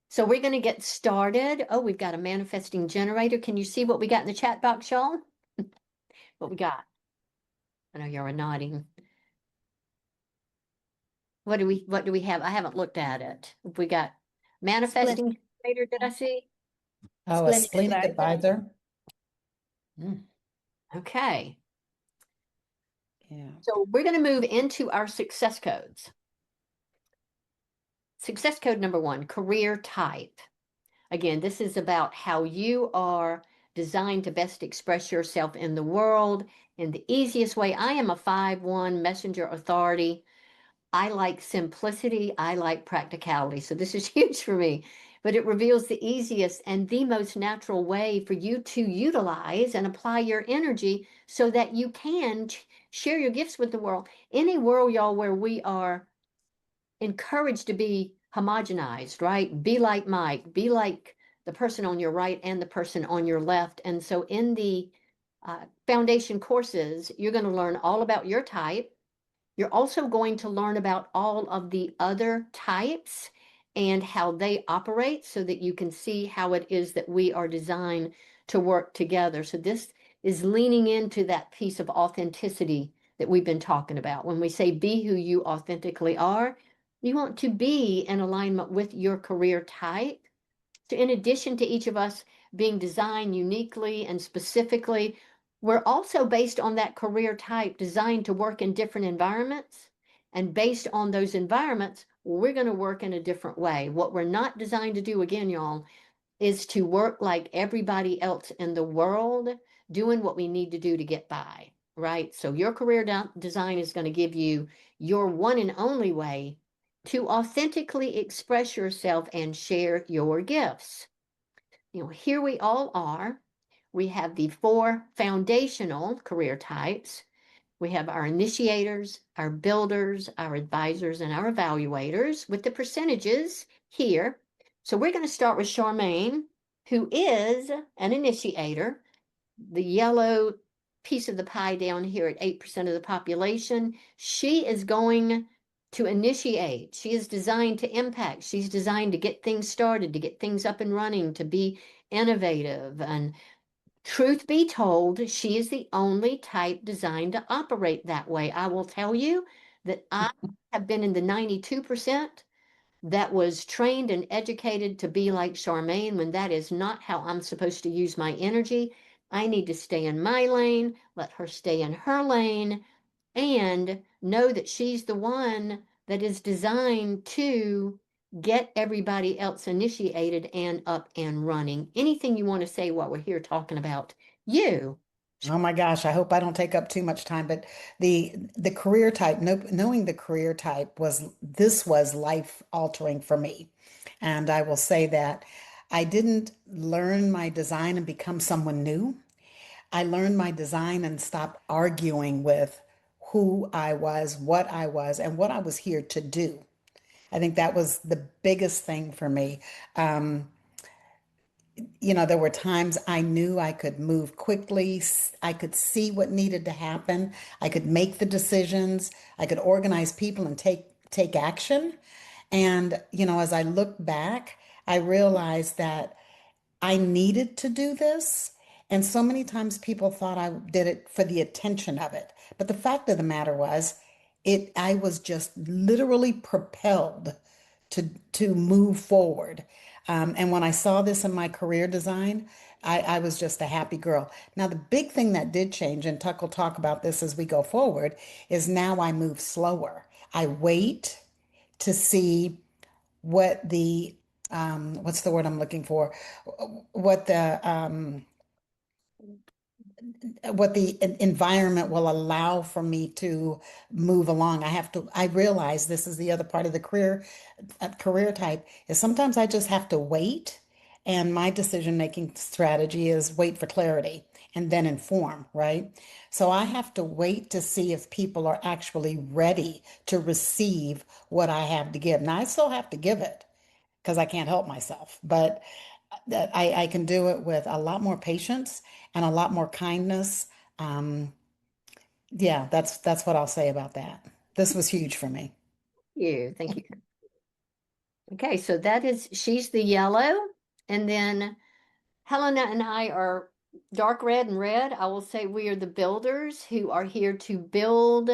So we're going to get started. Oh, we've got a manifesting generator. Can you see what we got in the chat box, y'all? What we got? I know you're nodding. What do we have? I haven't looked at it. We got manifesting generator, did I see? Oh, a Splenic splenic advisor. advisor. Mm, Okay. yeah. So we're going to move into our success codes. Success code number 1, career type. Again, this is about how you are designed to best express yourself in the world in the easiest way. I am a 5-1 messenger authority. I like simplicity. I like practicality. So this is huge for me, but it reveals the easiest and the most natural way for you to utilize and apply your energy so that you can share your gifts with the world. Any world, y'all, where we are encouraged to be homogenized, right? Be like Mike, be like the person on your right and the person on your left. And so in the foundation courses, you're going to learn all about your type. You're also going to learn about all of the other types and how they operate so that you can see how it is that we are designed to work together. So this is leaning into that piece of authenticity that we've been talking about. When we say be who you authentically are, you want to be in alignment with your career type. So in addition to each of us being designed uniquely and specifically, we're also based on that career type designed to work in different environments. And based on those environments, we're going to work in a different way. What we're not designed to do, again, y'all, is to work like everybody else in the world, doing what we need to do to get by, right? So your career design is going to give you your one and only way to authentically express yourself and share your gifts. You know, here we all are. We have the 4 foundational career types. We have our initiators, our builders, our advisors, and our evaluators with the percentages here. So we're going to start with Charmaine, who is an initiator, the yellow piece of the pie down here at 8% of the population. She is going to initiate. She is designed to impact. She's designed to get things started, to get things up and running, to be innovative. And truth be told, she is the only type designed to operate that way. I will tell you that I have been in the 92% that was trained and educated to be like Charmaine when that is not how I'm supposed to use my energy. I need to stay in my lane, let her stay in her lane, and know that she's the one that is designed to get everybody else initiated and up and running. Anything you want to say while we're here talking about you? Oh my gosh, I hope I don't take up too much time, but the career type, knowing the career type was life altering for me. And I will say that I didn't learn my design and become someone new. I learned my design and stopped arguing with who I was, and what I was here to do. I think that was the biggest thing for me. Um, there were times I knew I could move quickly. I could see what needed to happen. I could make the decisions. I could organize people and take action. And, as I look back, I realized that I needed to do this. And so many times people thought I did it for the attention of it. But the fact of the matter was, I was just literally propelled to move forward. And when I saw this in my career design, I was just a happy girl. Now, the big thing that did change, and Tuck will talk about this as we go forward, is now I move slower. I wait to see what the what's the word I'm looking for? What the environment will allow for me to move along. I realize this is the other part of the career type is sometimes I just have to wait. And my decision making strategy is wait for clarity and then inform, right? So I have to wait to see if people are actually ready to receive what I have to give. Now, I still have to give it because I can't help myself, but that I can do it with a lot more patience and a lot more kindness. Um, yeah, that's what I'll say about that. This was huge for me. Thank you. Okay, so she's the yellow, and then Helena and I are dark red and red. I will say we are the builders who are here to build,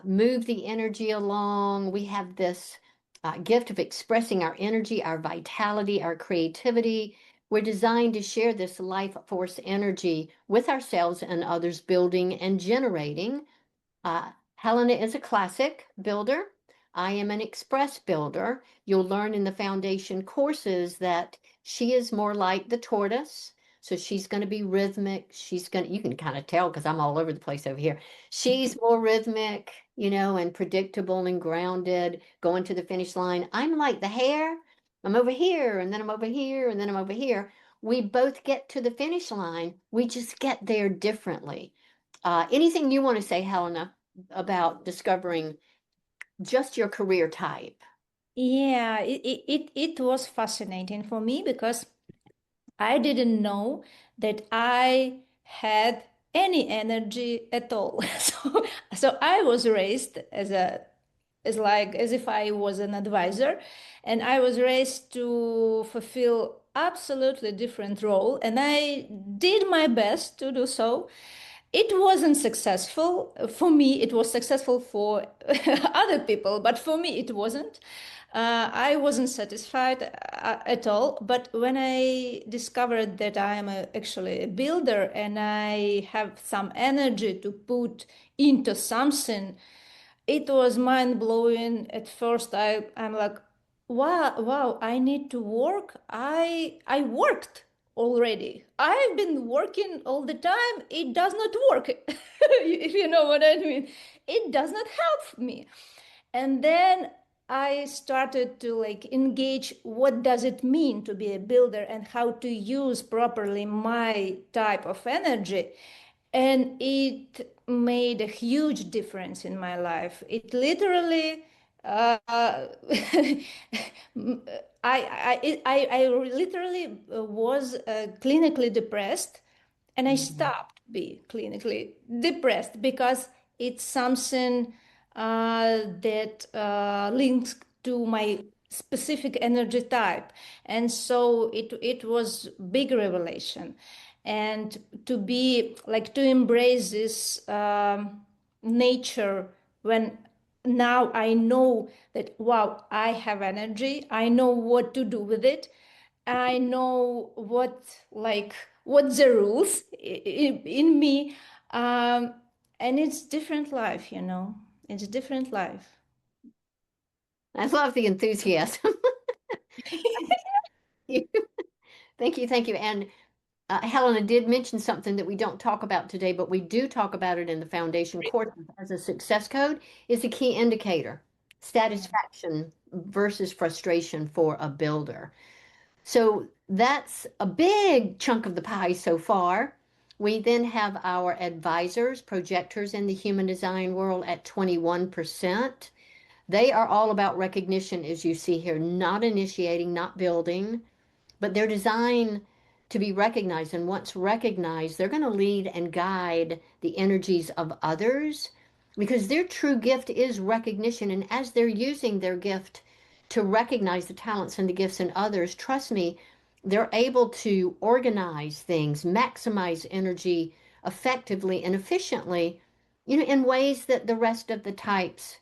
move the energy along. We have this gift of expressing our energy, our vitality, our creativity. We're designed to share this life force energy with ourselves and others, building and generating. Helena is a classic builder. I am an express builder. You'll learn in the foundation courses that she is more like the tortoise. So she's going to be rhythmic. You can kind of tell because I'm all over the place over here. She's more rhythmic, and predictable and grounded, going to the finish line. I'm like the hare. I'm over here, and then I'm over here, and then I'm over here. We both get to the finish line. We just get there differently. Anything you want to say, Helena, about discovering just your career type? Yeah, it was fascinating for me because I didn't know that I had any energy at all. So I was raised as if I was an advisor, and I was raised to fulfill absolutely different role, and I did my best to do so. It wasn't successful for me. It was successful for other people, but for me it wasn't. I wasn't satisfied at all. But when I discovered that I am actually a builder and I have some energy to put into something, it was mind blowing. At first, I'm like, wow, wow, I need to work. I worked already. I've been working all the time. It does not work. If you know what I mean. It does not help me. And then I started to engage what does it mean to be a builder and how to use properly my type of energy. And it made a huge difference in my life. It literally I literally was clinically depressed, and I Mhm. stopped being clinically depressed because it's something that links to my specific energy type, and so it was big revelation, and to embrace this nature when now I know that, wow, I have energy, I know what to do with it, I know what the rules in me, and it's different life, it's different life. I love the enthusiasm. Thank you, thank you. And Helena did mention something that we don't talk about today, but we do talk about it in the foundation course as a success code is a key indicator, satisfaction versus frustration for a builder. So that's a big chunk of the pie so far. We then have our advisors, projectors in the human design world at 21%. They are all about recognition, as you see here, not initiating, not building, but they're designed to be recognized. And once recognized, they're going to lead and guide the energies of others because their true gift is recognition. And as they're using their gift to recognize the talents and the gifts in others, trust me, they're able to organize things, maximize energy effectively and efficiently in ways that the rest of the types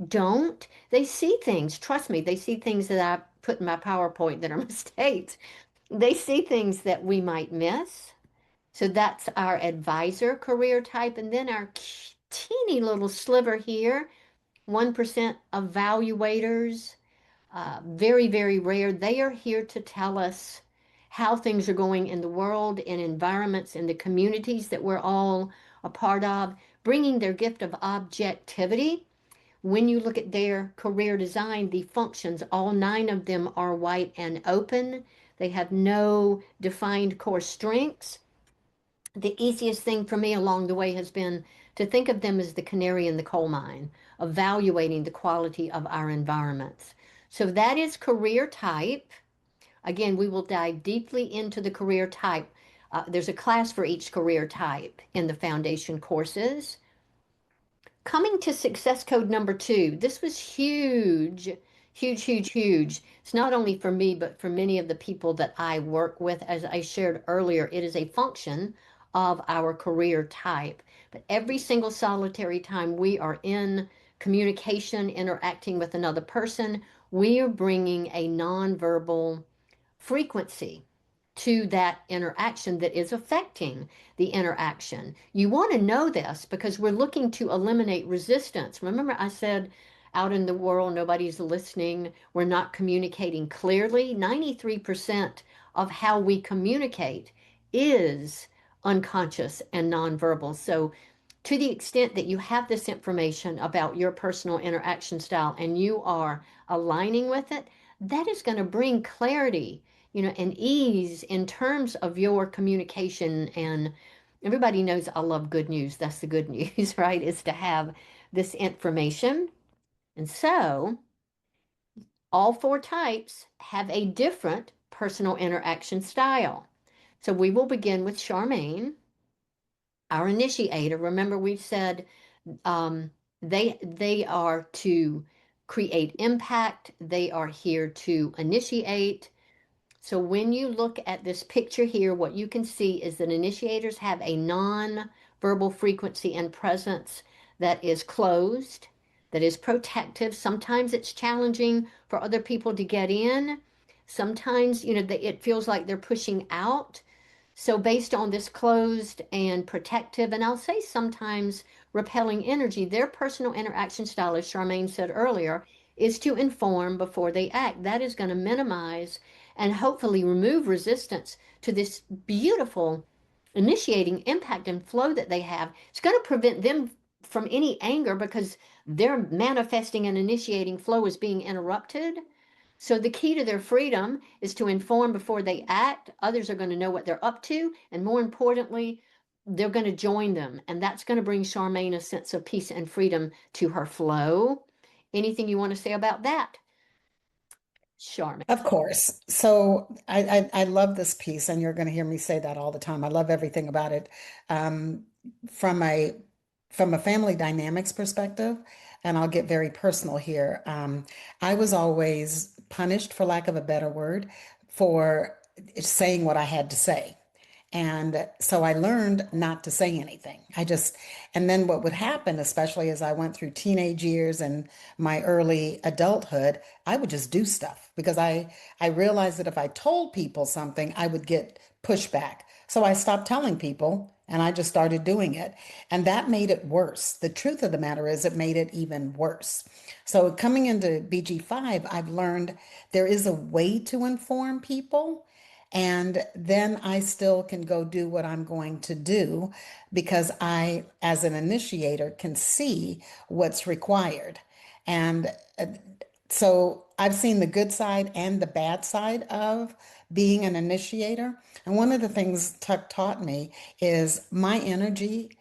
don't. They see things, trust me, they see things that I put in my PowerPoint that are mistakes. They see things that we might miss. So that's our advisor career type. And then our teeny little sliver here, 1% evaluators, very, very rare. They are here to tell us how things are going in the world, in environments, in the communities that we're all a part of, bringing their gift of objectivity. When you look at their career design, the functions, all 9 of them are white and open. They have no defined core strengths. The easiest thing for me along the way has been to think of them as the canary in the coal mine, evaluating the quality of our environments. So that is career type. Again, we will dive deeply into the career type. There's a class for each career type in the foundation courses. Coming to success code number 2, this was huge, huge, huge, huge. It's not only for me, but for many of the people that I work with. As I shared earlier, it is a function of our career type. But every single solitary time we are in communication, interacting with another person, we are bringing a nonverbal frequency to that interaction that is affecting the interaction. You want to know this because we're looking to eliminate resistance. Remember, I said out in the world, nobody's listening, we're not communicating clearly. 93% of how we communicate is unconscious and nonverbal. So, to the extent that you have this information about your personal interaction style and you are aligning with it, that is going to bring clarity, and ease in terms of your communication. And everybody knows I love good news. That's the good news, right? Is to have this information. And so all 4 types have a different personal interaction style. So we will begin with Charmaine, our initiator. Remember, we've said they are to create impact. They are here to initiate. So when you look at this picture here, what you can see is that initiators have a non-verbal frequency and presence that is closed, that is protective. Sometimes it's challenging for other people to get in. Sometimes, it feels like they're pushing out. So based on this closed and protective, and I'll say sometimes repelling energy, their personal interaction style, as Charmaine said earlier, is to inform before they act. That is going to minimize and hopefully remove resistance to this beautiful initiating impact and flow that they have. It's going to prevent them from any anger because their manifesting and initiating flow is being interrupted. So the key to their freedom is to inform before they act. Others are going to know what they're up to, and more importantly, they're going to join them, and that's going to bring Charmaine a sense of peace and freedom to her flow. Anything you want to say about that, Charmaine? Of course. So I love this piece, and you're going to hear me say that all the time. I love everything about it. Um, from a family dynamics perspective, and I'll get very personal here. I was always punished, for lack of a better word, for saying what I had to say. And so I learned not to say anything. And then what would happen, especially as I went through teenage years and my early adulthood, I would just do stuff because I realized that if I told people something, I would get pushback. So I stopped telling people and I just started doing it. And that made it worse. The truth of the matter is it made it even worse. So coming into BG5, I've learned there is a way to inform people. And then I still can go do what I'm going to do because I, as an initiator, can see what's required. And so I've seen the good side and the bad side of being an initiator. And one of the things Tuck taught me is my energy,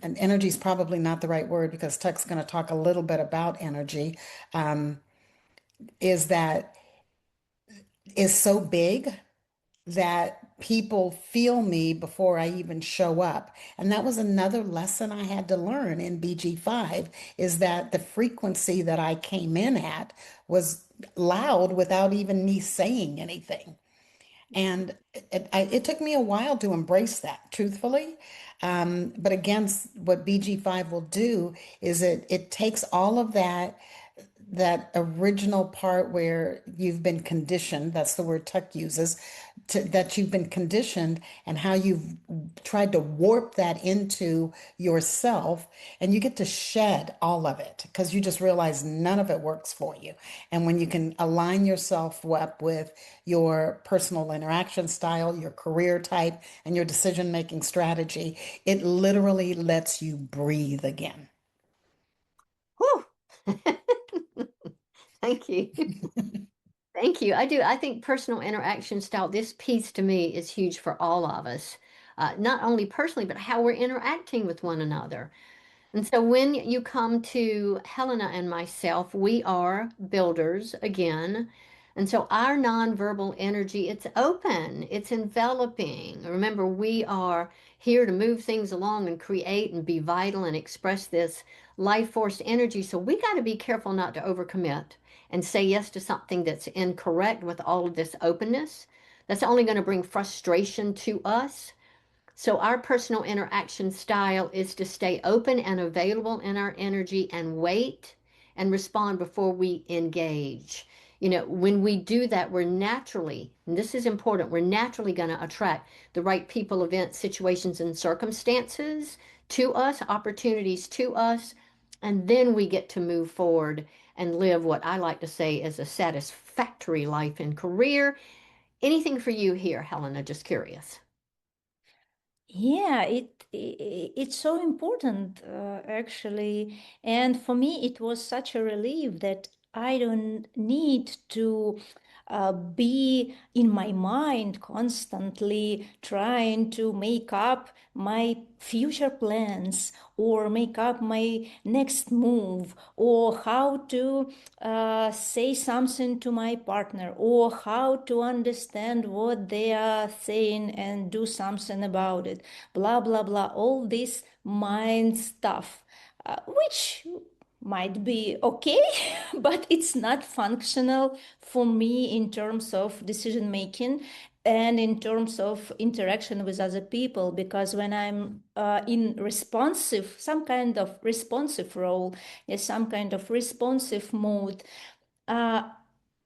and energy is probably not the right word because Tuck's going to talk a little bit about energy, is that is so big that people feel me before I even show up. And that was another lesson I had to learn in BG5 is that the frequency that I came in at was loud without even me saying anything. And it took me a while to embrace that, truthfully. But again, what BG5 will do is it takes all of that original part where you've been conditioned, that's the word Tuck uses, that you've been conditioned, and how you've tried to warp that into yourself, and you get to shed all of it because you just realize none of it works for you. And when you can align yourself up with your personal interaction style, your career type, and your decision-making strategy, it literally lets you breathe again. Whew. Thank you. Thank you. I do. I think personal interaction style, this piece to me is huge for all of us, not only personally, but how we're interacting with one another. And so when you come to Helena and myself, we are builders again. And so our nonverbal energy, it's open, it's enveloping. Remember, we are here to move things along and create and be vital and express this life force energy. So we got to be careful not to overcommit and say yes to something that's incorrect with all of this openness. That's only going to bring frustration to us. So our personal interaction style is to stay open and available in our energy and wait and respond before we engage. You know, when we do that, we're naturally, and this is important, we're naturally going to attract the right people, events, situations, and circumstances to us, opportunities to us, and then we get to move forward and live what I like to say is a satisfactory life and career. Anything for you here, Helena? Just curious. Yeah, it's so important, actually. And for me, it was such a relief that I don't need to be in my mind constantly trying to make up my future plans or make up my next move or how to say something to my partner or how to understand what they are saying and do something about it, blah blah blah, all this mind stuff, which might be okay, but it's not functional for me in terms of decision making and in terms of interaction with other people. Because when I'm in responsive, some kind of responsive role, yes, some kind of responsive mode, uh,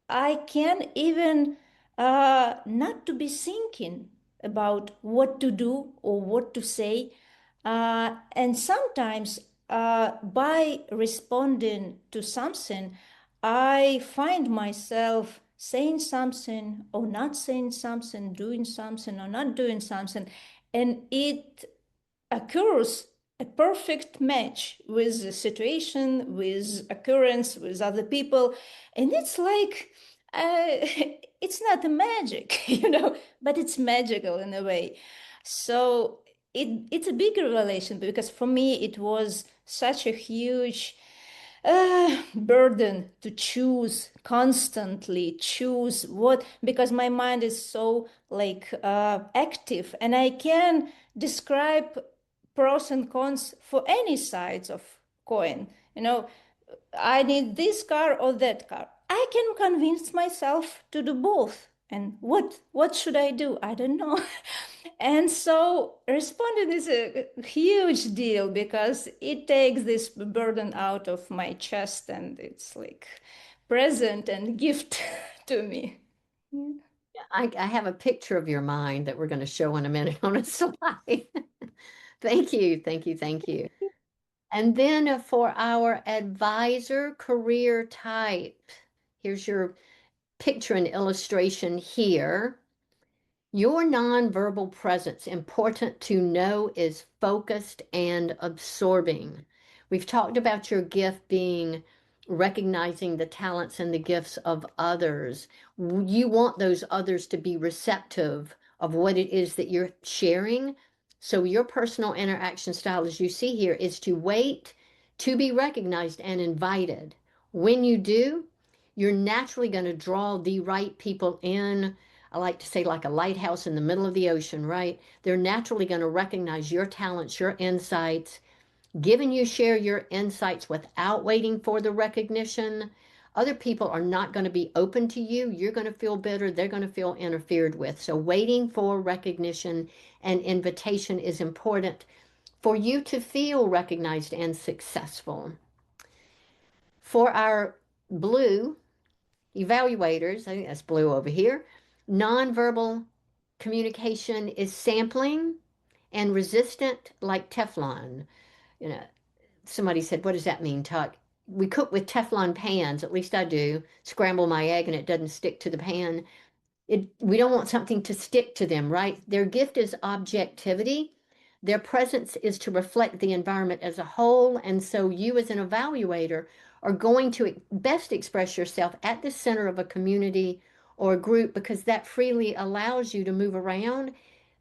I can even not to be thinking about what to do or what to say. And sometimes by responding to something, I find myself saying something or not saying something, doing something or not doing something. And it occurs a perfect match with the situation, with occurrence, with other people. And it's like, it's not a magic, but it's magical in a way. So it's a big revelation because for me, it was such a huge burden to choose, constantly choose what, because my mind is so like active, and I can describe pros and cons for any sides of coin. I need this car or that car. I can convince myself to do both. And what should I do? I don't know. And so responding is a huge deal because it takes this burden out of my chest and it's like present and gift to me. I have a picture of your mind that we're going to show in a minute on a slide. Thank you, thank you, thank you. And then for our advisor career type, here's your picture and illustration here. Your nonverbal presence, important to know, is focused and absorbing. We've talked about your gift being recognizing the talents and the gifts of others. You want those others to be receptive of what it is that you're sharing. So your personal interaction style, as you see here, is to wait to be recognized and invited. When you do, you're naturally going to draw the right people in. I like to say, like a lighthouse in the middle of the ocean, right? They're naturally going to recognize your talents, your insights, given you share your insights without waiting for the recognition. Other people are not going to be open to you. You're going to feel bitter. They're going to feel interfered with. So waiting for recognition and invitation is important for you to feel recognized and successful. For our blue evaluators, I think that's blue over here, nonverbal communication is sampling and resistant like Teflon. You know, somebody said, what does that mean, Tuck? We cook with Teflon pans, at least I do, scramble my egg and it doesn't stick to the pan. We don't want something to stick to them, right? Their gift is objectivity. Their presence is to reflect the environment as a whole. And so you as an evaluator are going to best express yourself at the center of a community or a group because that freely allows you to move around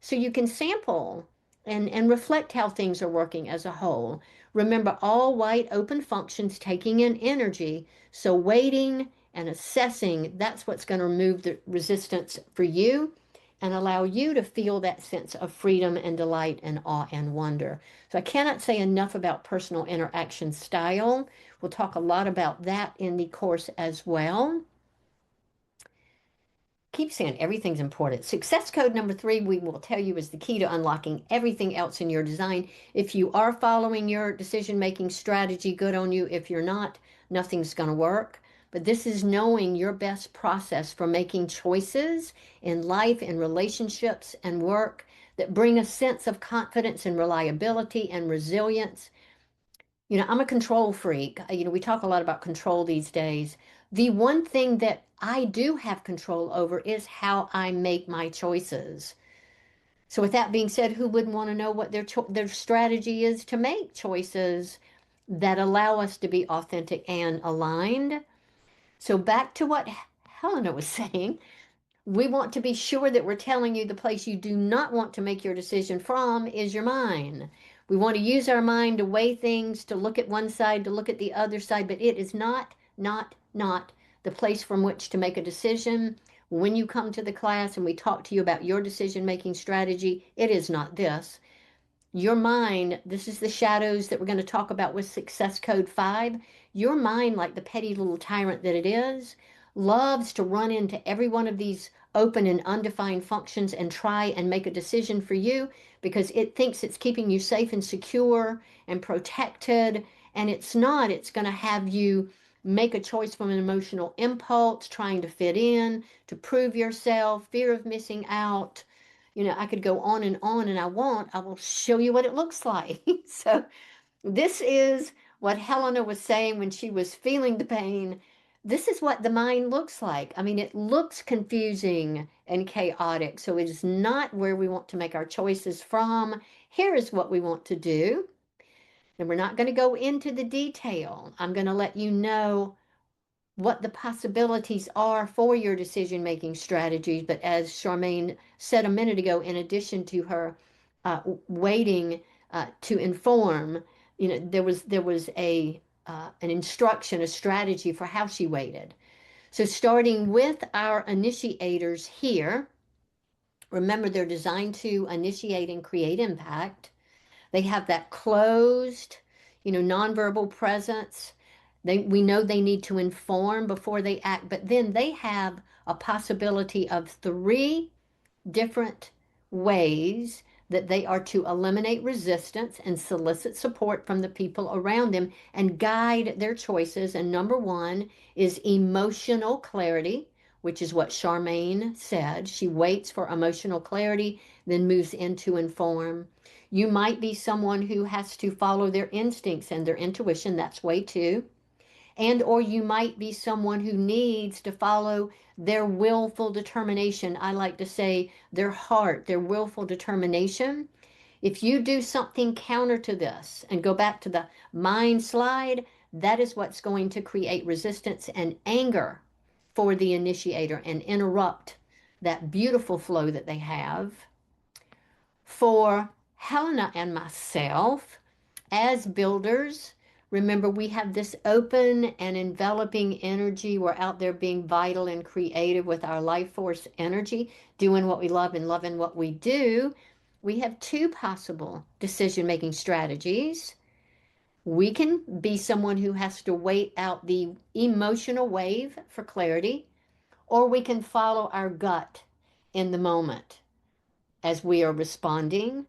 so you can sample and reflect how things are working as a whole. Remember, all white open functions taking in energy. So waiting and assessing, that's what's going to remove the resistance for you and allow you to feel that sense of freedom and delight and awe and wonder. So I cannot say enough about personal interaction style. We'll talk a lot about that in the course as well. Keep saying everything's important. Success code number 3, we will tell you, is the key to unlocking everything else in your design. If you are following your decision-making strategy, good on you. If you're not, nothing's going to work. But this is knowing your best process for making choices in life, in relationships, and work that bring a sense of confidence and reliability and resilience. You know, I'm a control freak. You know, we talk a lot about control these days. The one thing that I do have control over is how I make my choices. So with that being said, who wouldn't want to know what their strategy is to make choices that allow us to be authentic and aligned? So back to what Helena was saying, we want to be sure that we're telling you the place you do not want to make your decision from is your mind. We want to use our mind to weigh things, to look at one side, to look at the other side, but it is not the place from which to make a decision. When you come to the class and we talk to you about your decision-making strategy, it is not this. Your mind, this is the shadows that we're going to talk about with Success Code 5. Your mind, like the petty little tyrant that it is, loves to run into every one of these open and undefined functions and try and make a decision for you because it thinks it's keeping you safe and secure and protected. And it's not. It's going to have you make a choice from an emotional impulse, trying to fit in, to prove yourself, fear of missing out. You know, I could go on and I will show you what it looks like. So this is what Helena was saying when she was feeling the pain. This is what the mind looks like. I mean, it looks confusing and chaotic. So it is not where we want to make our choices from. Here is what we want to do. And we're not going to go into the detail. I'm going to let you know what the possibilities are for your decision-making strategies. But as Charmaine said a minute ago, in addition to her waiting to inform, you know, there was an instruction, a strategy for how she waited. So starting with our initiators here, remember they're designed to initiate and create impact. They have that closed, you know, nonverbal presence. We know they need to inform before they act, but then they have a possibility of 3 different ways that they are to eliminate resistance and solicit support from the people around them and guide their choices. And number 1 is emotional clarity, which is what Charmaine said. She waits for emotional clarity, then moves into inform. You might be someone who has to follow their instincts and their intuition. That's way 2. And or you might be someone who needs to follow their willful determination. I like to say their heart, their willful determination. If you do something counter to this and go back to the mind slide, that is what's going to create resistance and anger for the initiator and interrupt that beautiful flow that they have. For Helena and myself, as builders, remember, we have this open and enveloping energy. We're out there being vital and creative with our life force energy, doing what we love and loving what we do. We have 2 possible decision-making strategies. We can be someone who has to wait out the emotional wave for clarity, or we can follow our gut in the moment as we are responding.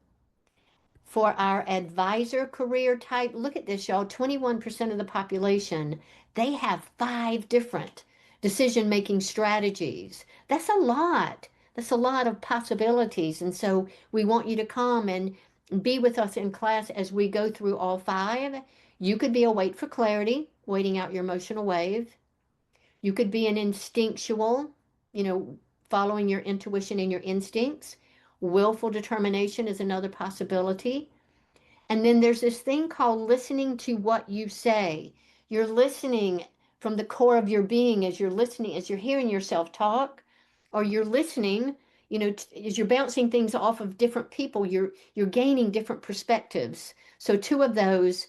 For our advisor career type, look at this, y'all. 21% of the population, they have 5 different decision-making strategies. That's a lot. That's a lot of possibilities. And so we want you to come and be with us in class as we go through all 5. You could be a wait for clarity, waiting out your emotional wave. You could be an instinctual, following your intuition and your instincts. Willful determination is another possibility. And then there's this thing called listening to what you say. You're listening from the core of your being as you're listening, as you're hearing yourself talk, or you're listening, as you're bouncing things off of different people, you're gaining different perspectives. So 2 of those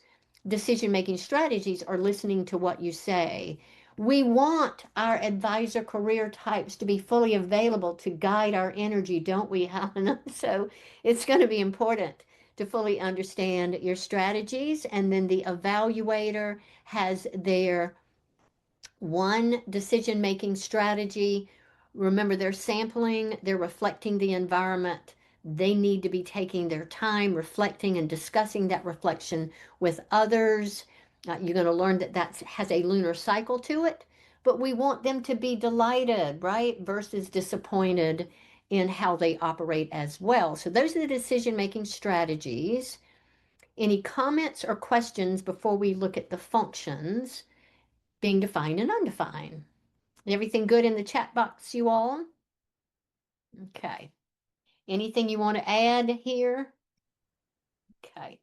decision-making strategies are listening to what you say. We want our advisor career types to be fully available to guide our energy, don't we, Helena? So it's going to be important to fully understand your strategies. And then the evaluator has their 1 decision-making strategy. Remember, they're sampling, they're reflecting the environment. They need to be taking their time, reflecting and discussing that reflection with others. You're going to learn that has a lunar cycle to it, but we want them to be delighted, right? Versus disappointed in how they operate as well. So those are the decision-making strategies. Any comments or questions before we look at the functions being defined and undefined? Everything good in the chat box, you all? Okay. Anything you want to add here? Okay.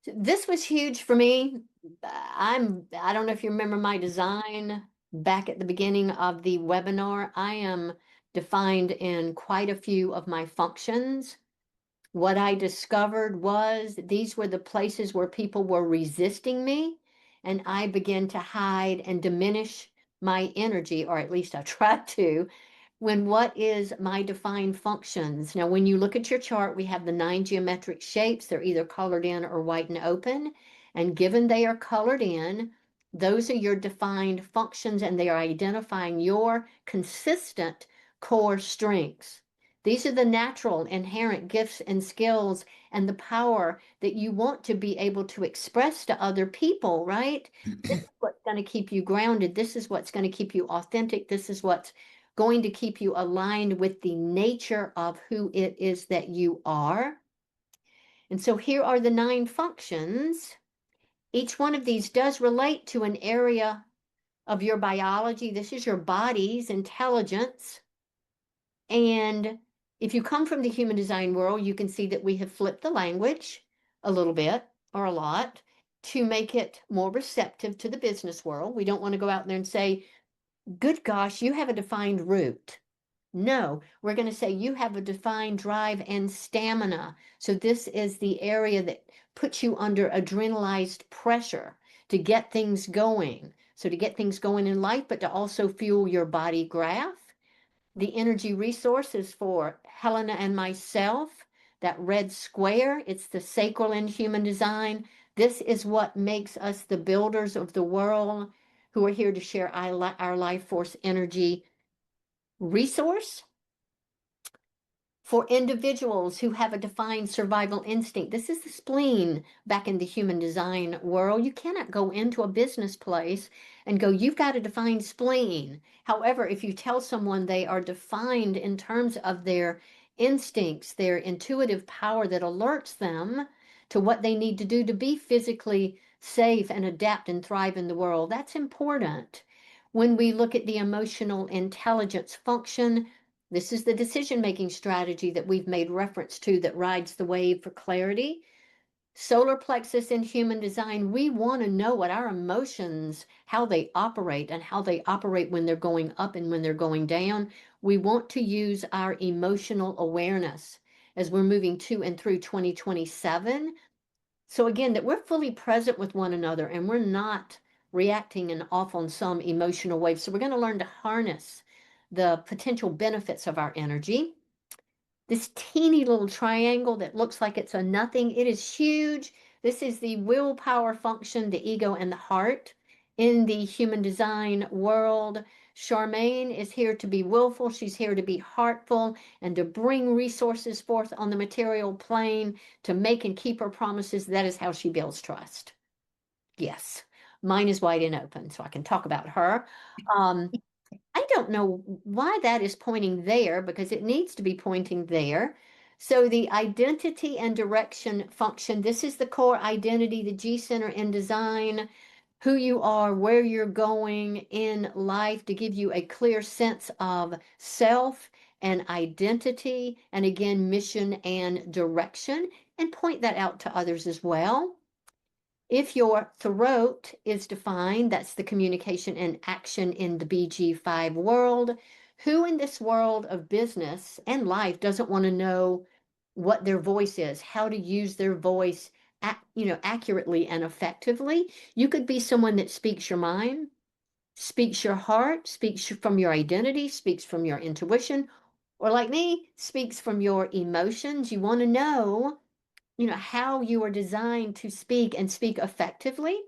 So this was huge for me. I don't know if you remember my design back at the beginning of the webinar. I am defined in quite a few of my functions. What I discovered was these were the places where people were resisting me, and I began to hide and diminish my energy, or at least I tried to, when what is my defined functions. Now, when you look at your chart, we have the 9 geometric shapes. They're either colored in or white and open. And given they are colored in, those are your defined functions, and they are identifying your consistent core strengths. These are the natural, inherent gifts and skills and the power that you want to be able to express to other people, right? This is what's going to keep you grounded. This is what's going to keep you authentic. This is what's going to keep you aligned with the nature of who it is that you are. And so here are the 9 functions. Each one of these does relate to an area of your biology. This is your body's intelligence. And if you come from the human design world, you can see that we have flipped the language a little bit or a lot to make it more receptive to the business world. We don't want to go out there and say, good gosh, you have a defined root. No, we're going to say you have a defined drive and stamina. So this is the area that puts you under adrenalized pressure to get things going. So to get things going in life, but to also fuel your body graph. The energy resources for Helena and myself, that red square, it's the sacral in human design. This is what makes us the builders of the world who are here to share our life force energy resource. For individuals who have a defined survival instinct, this is the spleen back in the human design world. You cannot go into a business place and go, you've got a defined spleen. However, if you tell someone they are defined in terms of their instincts, their intuitive power that alerts them to what they need to do to be physically safe and adapt and thrive in the world, that's important. When we look at the emotional intelligence function, this is the decision-making strategy that we've made reference to that rides the wave for clarity. Solar plexus in human design, we want to know what our emotions, how they operate and how they operate when they're going up and when they're going down. We want to use our emotional awareness as we're moving to and through 2027. So again, that we're fully present with one another and we're not reacting and off on some emotional wave. So we're going to learn to harness the potential benefits of our energy. This teeny little triangle that looks like it's a nothing, it is huge. This is the willpower function, the ego, and the heart in the human design world. Charmaine is here to be willful. She's here to be heartful and to bring resources forth on the material plane to make and keep her promises. That is how she builds trust. Yes, mine is wide and open, so I can talk about her. I don't know why that is pointing there because it needs to be pointing there. So the identity and direction function, this is the core identity, the G center in design, who you are, where you're going in life to give you a clear sense of self and identity, and again, mission and direction, and point that out to others as well. If your throat is defined, that's the communication and action in the BG5 world. Who in this world of business and life doesn't want to know what their voice is, how to use their voice, accurately and effectively? You could be someone that speaks your mind, speaks your heart, speaks from your identity, speaks from your intuition, or like me, speaks from your emotions. You want to know how you are designed to speak and speak effectively.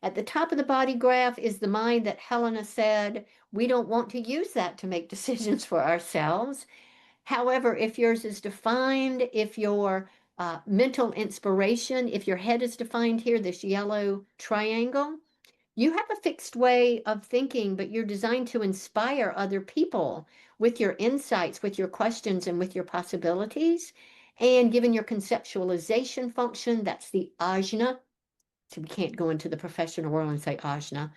At the top of the body graph is the mind that Helena said we don't want to use that to make decisions for ourselves. However, if yours is defined, if your mental inspiration, if your head is defined here, this yellow triangle, you have a fixed way of thinking, but you're designed to inspire other people with your insights, with your questions, and with your possibilities. And given your conceptualization function, that's the ajna. So we can't go into the professional world and say ajna.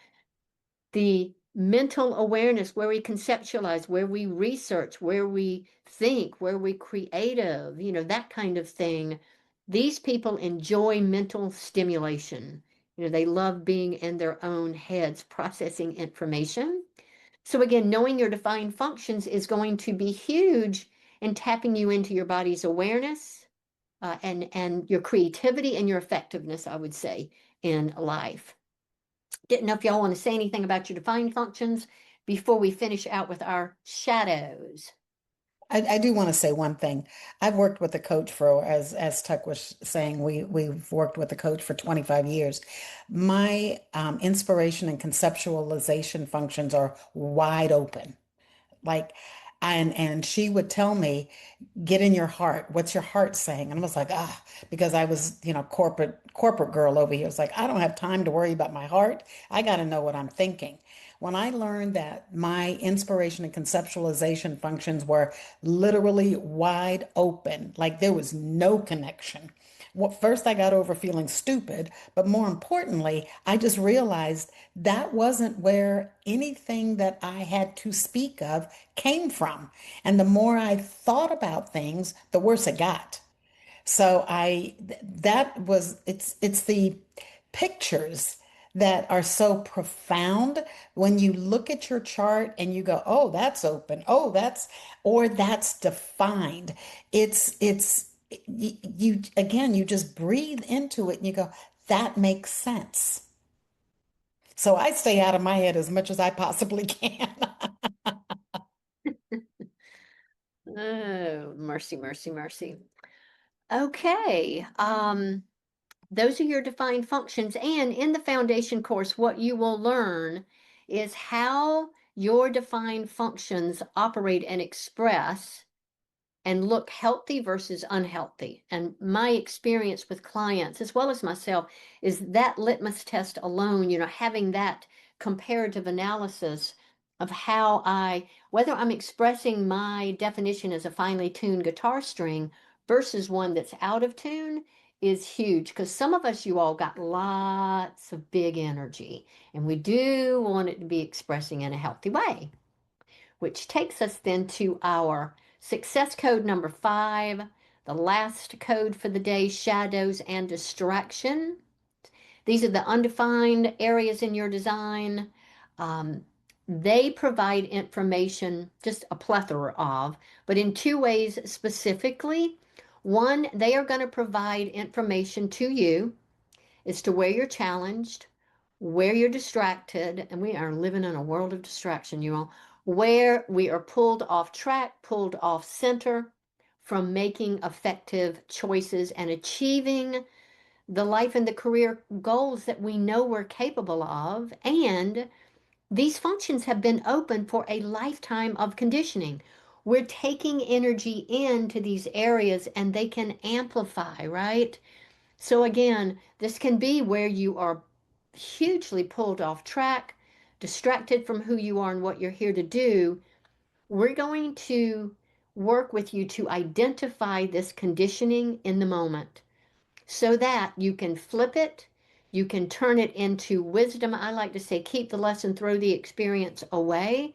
The mental awareness, where we conceptualize, where we research, where we think, where we creative, that kind of thing. These people enjoy mental stimulation. They love being in their own heads, processing information. So again, knowing your defined functions is going to be huge in tapping you into your body's awareness, and your creativity and your effectiveness, I would say, in life. Didn't know if y'all want to say anything about your defined functions before we finish out with our shadows. I do want to say one thing. I've worked with a coach for, as Tuck was saying, we've worked with a coach for 25 years. My inspiration and conceptualization functions are wide open. Like, and she would tell me, get in your heart. What's your heart saying? And I was like, because I was, corporate girl over here. I was like, I don't have time to worry about my heart. I got to know what I'm thinking. When I learned that my inspiration and conceptualization functions were literally wide open, like there was no connection. Well, first I got over feeling stupid, but more importantly, I just realized that wasn't where anything that I had to speak of came from. And the more I thought about things, the worse it got. So it's the pictures that are so profound when you look at your chart and you go, oh, that's open. Oh, that's defined. You again, you just breathe into it and you go, that makes sense. So I stay out of my head as much as I possibly can. Oh, mercy, mercy, mercy. Okay. Those are your defined functions. And in the foundation course, what you will learn is how your defined functions operate and express and look healthy versus unhealthy. And my experience with clients, as well as myself, is that litmus test alone, having that comparative analysis of whether I'm expressing my definition as a finely tuned guitar string versus one that's out of tune is huge. Because some of us, you all got lots of big energy, and we do want it to be expressing in a healthy way, which takes us then to our success code number 5, the last code for the day, shadows and distraction. These are the undefined areas in your design. They provide information, just a plethora of, but in 2 ways specifically. One, they are going to provide information to you as to where you're challenged, where you're distracted, and we are living in a world of distraction, you all, where we are pulled off track, pulled off center from making effective choices and achieving the life and the career goals that we know we're capable of. And these functions have been open for a lifetime of conditioning. We're taking energy into these areas and they can amplify, right? So again, this can be where you are hugely pulled off track, distracted from who you are and what you're here to do. We're going to work with you to identify this conditioning in the moment so that you can flip it, you can turn it into wisdom. I like to say, keep the lesson, throw the experience away,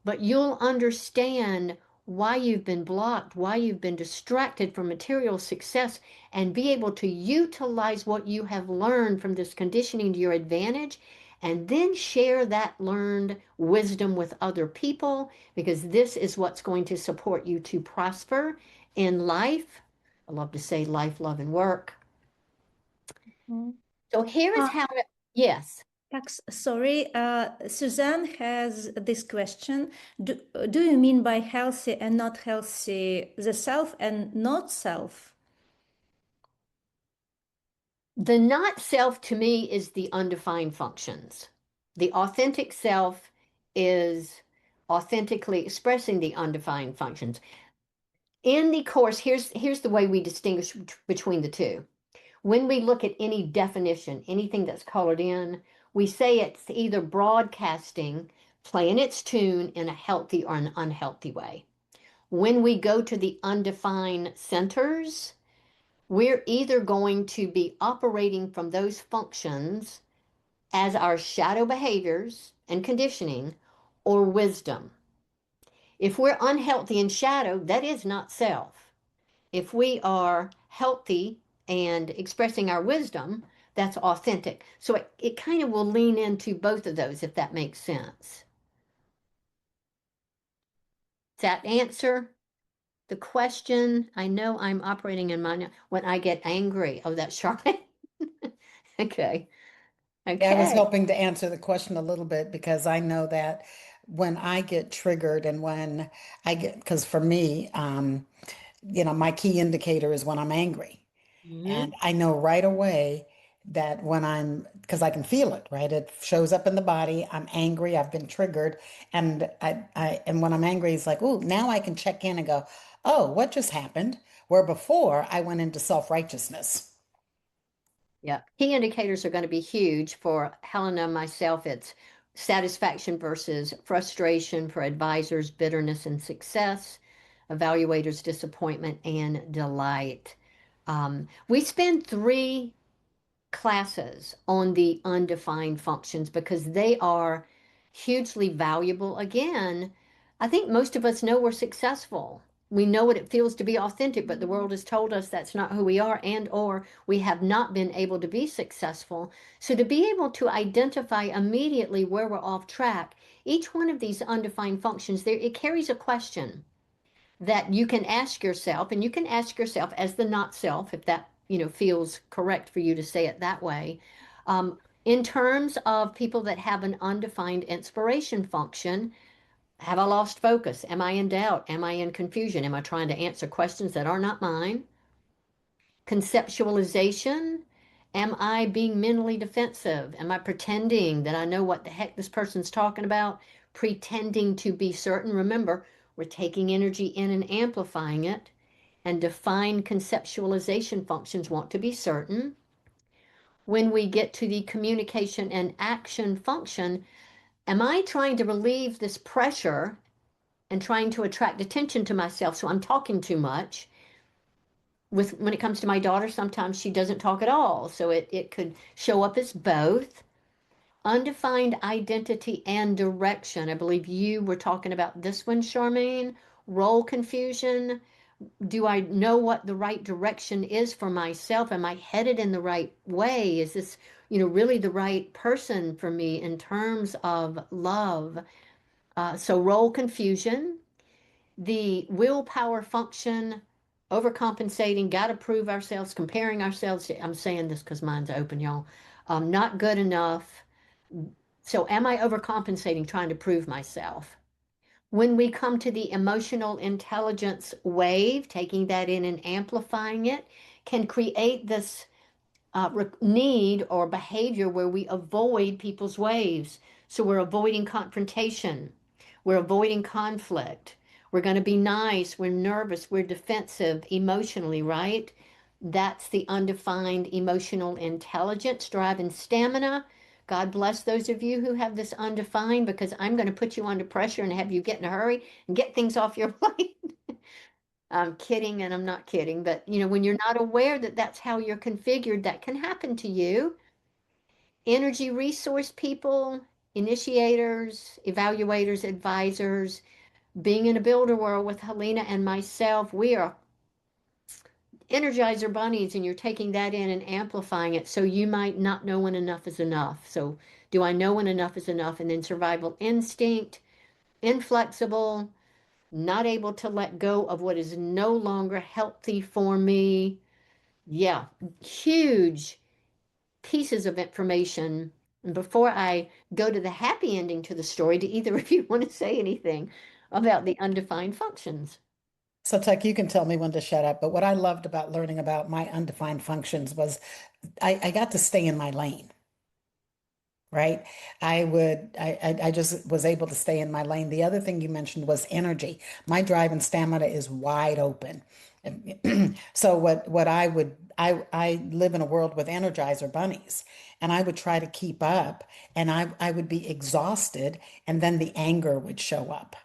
but you'll understand why you've been blocked, why you've been distracted from material success, and be able to utilize what you have learned from this conditioning to your advantage, and then share that learned wisdom with other people, because this is what's going to support you to prosper in life. I love to say life, love, and work. So here is how it, yes. Sorry, Suzanne has this question. Do you mean by healthy and not healthy the self and not self? The not self to me is the undefined functions. The authentic self is authentically expressing the undefined functions. In the course, here's the way we distinguish between the two. When we look at any definition, anything that's colored in, we say it's either broadcasting, playing its tune in a healthy or an unhealthy way. When we go to the undefined centers, we're either going to be operating from those functions as our shadow behaviors and conditioning or wisdom. If we're unhealthy in shadow, that is not self. If we are healthy and expressing our wisdom, that's authentic. So it kind of will lean into both of those, if that makes sense. Does that answer the question? I know I'm operating in my, when I get angry. Oh, that's Charmaine. Okay. Yeah, I was Okay. hoping to answer the question a little bit because I know that when I get triggered and when I get, because for me, my key indicator is when I'm angry. Mhm. And I know right away that when because I can feel it, right? It shows up in the body. I'm angry. I've been triggered. And when I'm angry, it's like, oh, now I can check in and go, oh, what just happened? Where before I went into self-righteousness. Yeah. Key indicators are going to be huge for Helena and myself. It's satisfaction versus frustration for advisors, bitterness and success, evaluators, disappointment and delight. We spend 3 classes on the undefined functions because they are hugely valuable. Again, I think most of us know we're successful. We know what it feels to be authentic, but the world has told us that's not who we are, and or we have not been able to be successful. So to be able to identify immediately where we're off track, each one of these undefined functions, there it carries a question that you can ask yourself, and you can ask yourself as the not self, if that feels correct for you to say it that way. In terms of people that have an undefined inspiration function, have I lost focus? Am I in doubt? Am I in confusion? Am I trying to answer questions that are not mine? Conceptualization. Am I being mentally defensive? Am I pretending that I know what the heck this person's talking about? Pretending to be certain. Remember, we're taking energy in and amplifying it. And defined conceptualization functions want to be certain. When we get to the communication and action function, am I trying to relieve this pressure and trying to attract attention to myself, so I'm talking too much? When it comes to my daughter, sometimes she doesn't talk at all, so it could show up as both. Undefined identity and direction. I believe you were talking about this one, Charmaine. Role confusion. Do I know what the right direction is for myself? Am I headed in the right way? Is this, really the right person for me in terms of love? So role confusion, the willpower function, overcompensating, got to prove ourselves, comparing ourselves. I'm saying this because mine's open, y'all. Not good enough. So am I overcompensating, trying to prove myself? When we come to the emotional intelligence wave, taking that in and amplifying it, can create this need or behavior where we avoid people's waves. So we're avoiding confrontation, we're avoiding conflict, we're going to be nice, we're nervous, we're defensive emotionally, right? That's the undefined emotional intelligence, drive, and stamina. God bless those of you who have this undefined, because I'm going to put you under pressure and have you get in a hurry and get things off your plate. I'm kidding, and I'm not kidding, but when you're not aware that that's how you're configured, that can happen to you. Energy resource people, initiators, evaluators, advisors, being in a builder world with Helena and myself, we are energizer bunnies, and you're taking that in and amplifying it. So you might not know when enough is enough. So do I know when enough is enough? And then survival instinct, inflexible, not able to let go of what is no longer healthy for me. Yeah, huge pieces of information. And before I go to the happy ending to the story, do either of you want to say anything about the undefined functions? So, Tuck, you can tell me when to shut up. But what I loved about learning about my undefined functions was I got to stay in my lane, right? I just was able to stay in my lane. The other thing you mentioned was energy. My drive and stamina is wide open. So what I live in a world with energizer bunnies, and I would try to keep up, and I would be exhausted, and then the anger would show up.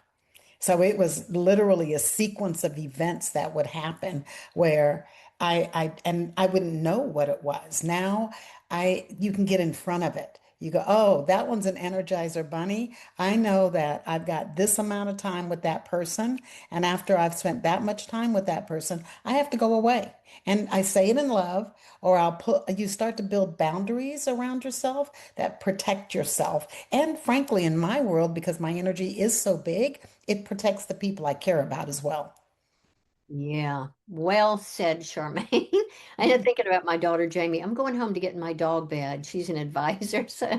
So it was literally a sequence of events that would happen where I wouldn't know what it was. Now you can get in front of it. You go, oh, that one's an Energizer bunny. I know that I've got this amount of time with that person. And after I've spent that much time with that person, I have to go away. And I say it in love, or you start to build boundaries around yourself that protect yourself. And frankly, in my world, because my energy is so big, it protects the people I care about as well. Yeah, well said, Charmaine. I am thinking about my daughter Jamie. I'm going home to get in my dog bed. She's an advisor, so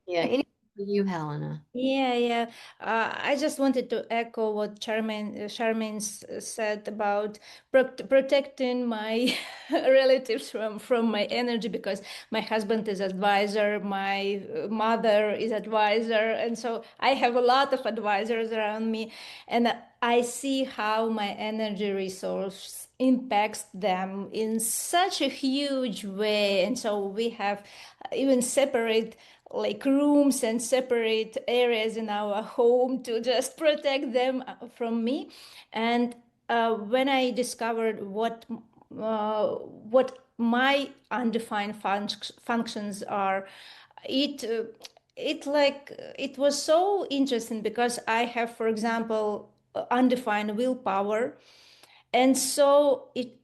yeah. Anything for you, Helena? Yeah, yeah. I just wanted to echo what Charmaine said about protecting my relatives from my energy, because my husband is advisor, my mother is advisor, and so I have a lot of advisors around me, and I see how my energy resource impacts them in such a huge way. And so we have even separate like rooms and separate areas in our home to just protect them from me. And when I discovered what my undefined functions are, it was so interesting, because I have, for example, undefined willpower, and so it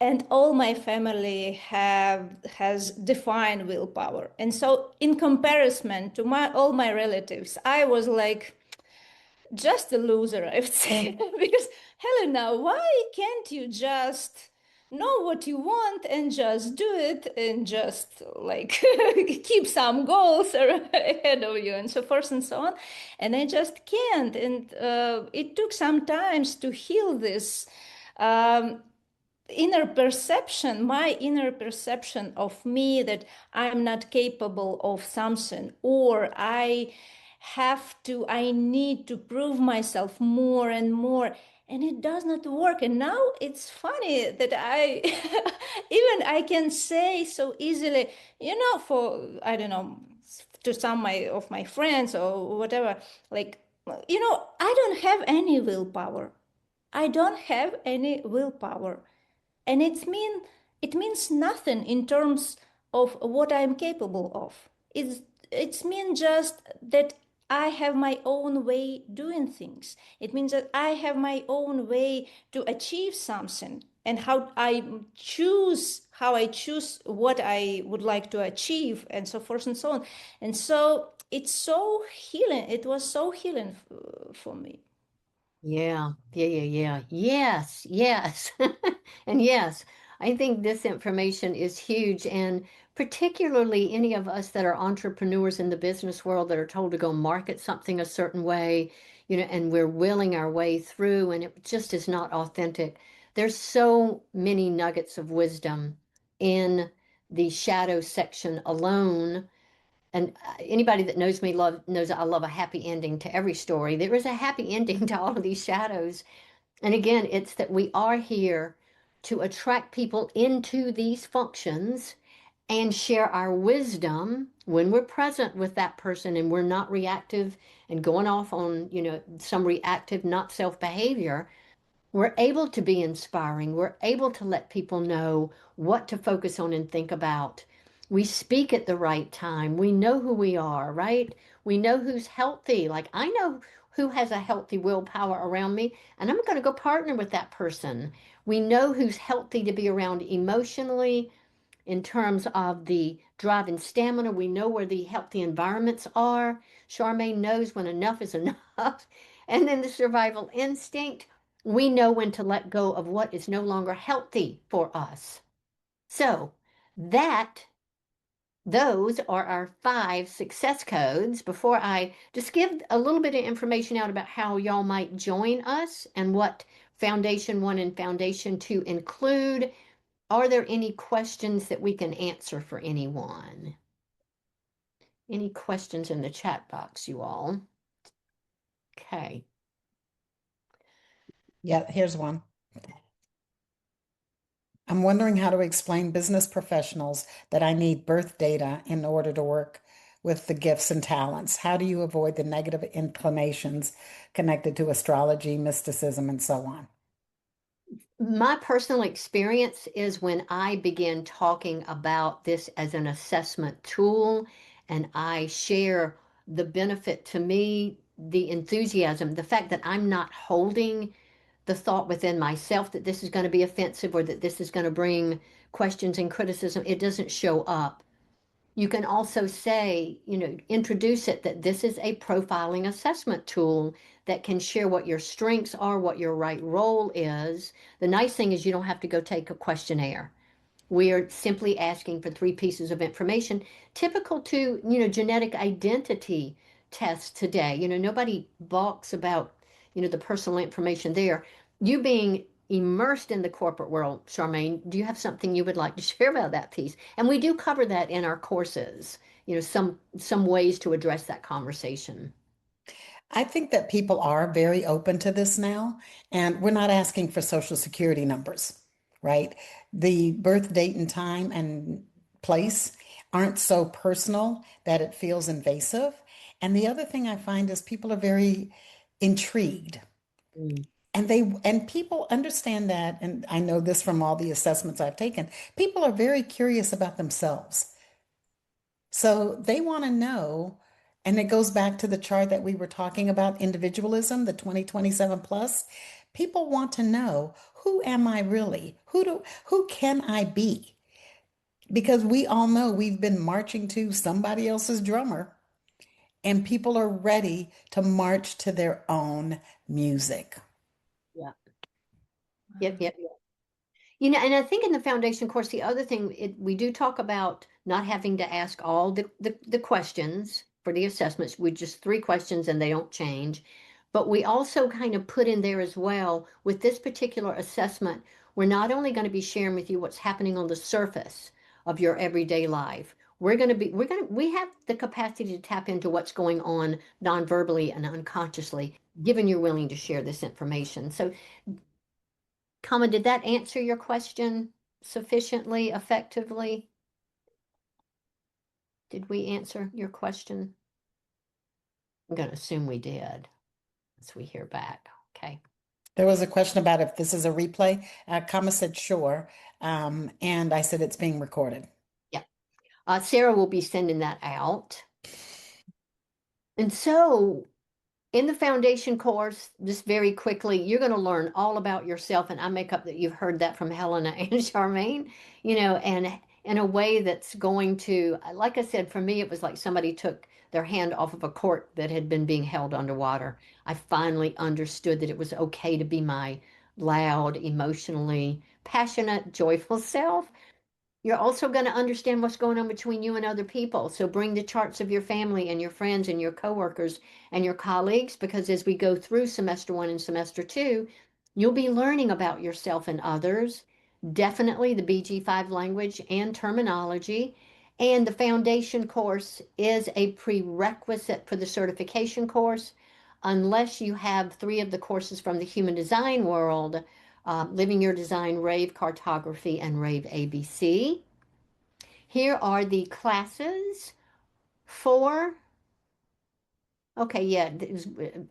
and all my family has defined willpower. And so in comparison to all my relatives, I was like just a loser, I would say. Because Helena, why can't you just know what you want and just do it, and just like keep some goals ahead of you, and so forth and so on? And I just can't. And it took some times to heal this my inner perception of me, that I'm not capable of something, or I need to prove myself more and more, and it does not work. And now it's funny that even I can say so easily, for, I don't know, to some of my friends or whatever, like, I don't have any willpower. I don't have any willpower. And it means nothing in terms of what I'm capable of. It's mean just that I have my own way doing things. It means that I have my own way to achieve something, and how I choose what I would like to achieve, and so forth and so on. And so it's so healing. It was so healing for me. Yeah, yeah, yeah, yeah. Yes, yes. And yes, I think this information is huge. And particularly any of us that are entrepreneurs in the business world that are told to go market something a certain way, and we're willing our way through, and it just is not authentic. There's so many nuggets of wisdom in the shadow section alone. And anybody that knows me knows I love a happy ending to every story. There is a happy ending to all of these shadows. And again, it's that we are here to attract people into these functions and share our wisdom when we're present with that person and we're not reactive and going off on, some reactive, not self behavior. We're able to be inspiring. We're able to let people know what to focus on and think about. We speak at the right time. We know who we are, right? We know who's healthy. Like I know who has a healthy willpower around me, and I'm going to go partner with that person. We know who's healthy to be around emotionally in terms of the drive and stamina. We know where the healthy environments are. Charmaine knows when enough is enough. And then the survival instinct, we know when to let go of what is no longer healthy for us. So those are our 5 success codes. Before I just give a little bit of information out about how y'all might join us and what Foundation 1 and Foundation 2 include. Are there any questions that we can answer for anyone? Any questions in the chat box, you all? Okay. Yeah, here's one. I'm wondering how to explain business professionals that I need birth data in order to work with the gifts and talents. How do you avoid the negative inclinations connected to astrology, mysticism, and so on? My personal experience is when I begin talking about this as an assessment tool and I share the benefit to me, the enthusiasm, the fact that I'm not holding the thought within myself that this is going to be offensive or that this is going to bring questions and criticism, it doesn't show up. You can also say, introduce it that this is a profiling assessment tool that can share what your strengths are, what your right role is. The nice thing is you don't have to go take a questionnaire. We are simply asking for 3 pieces of information, typical to, genetic identity tests today. Nobody balks about, the personal information there. You being immersed in the corporate world, Charmaine, do you have something you would like to share about that piece? And we do cover that in our courses, some ways to address that conversation. I think that people are very open to this now, and we're not asking for social security numbers, right? The birth date and time and place aren't so personal that it feels invasive. And the other thing I find is people are very intrigued. Mm. And people understand that, and I know this from all the assessments I've taken, people are very curious about themselves. So they want to know, and it goes back to the chart that we were talking about, individualism, the 2027 plus. People want to know, who am I really? Who can I be? Because we all know we've been marching to somebody else's drummer, and people are ready to march to their own music. Yeah. Yep, yep, yep. And I think in the foundation course, the other thing, we do talk about not having to ask all the questions for the assessments with just 3 questions and they don't change. But we also kind of put in there as well, with this particular assessment, we're not only going to be sharing with you what's happening on the surface of your everyday life. We have the capacity to tap into what's going on non-verbally and unconsciously, given you're willing to share this information. So Kama, did that answer your question sufficiently, effectively? Did we answer your question? I'm going to assume we did as we hear back. Okay. There was a question about if this is a replay. Kama said sure, and I said it's being recorded. Yeah. Sarah will be sending that out. And so in the foundation course, just very quickly, you're going to learn all about yourself. And I make up that you've heard that from Helena and Charmaine, and in a way that's going to, like I said, for me, it was like somebody took their hand off of a cork that had been being held underwater. I finally understood that it was okay to be my loud, emotionally passionate, joyful self. You're also going to understand what's going on between you and other people. So bring the charts of your family and your friends and your coworkers and your colleagues, because as we go through semester 1 and semester 2, you'll be learning about yourself and others. Definitely the BG5 language and terminology. And the foundation course is a prerequisite for the certification course, unless you have 3 of the courses from the human design world, Living Your Design, Rave Cartography, and Rave ABC. Here are the classes for, okay, yeah,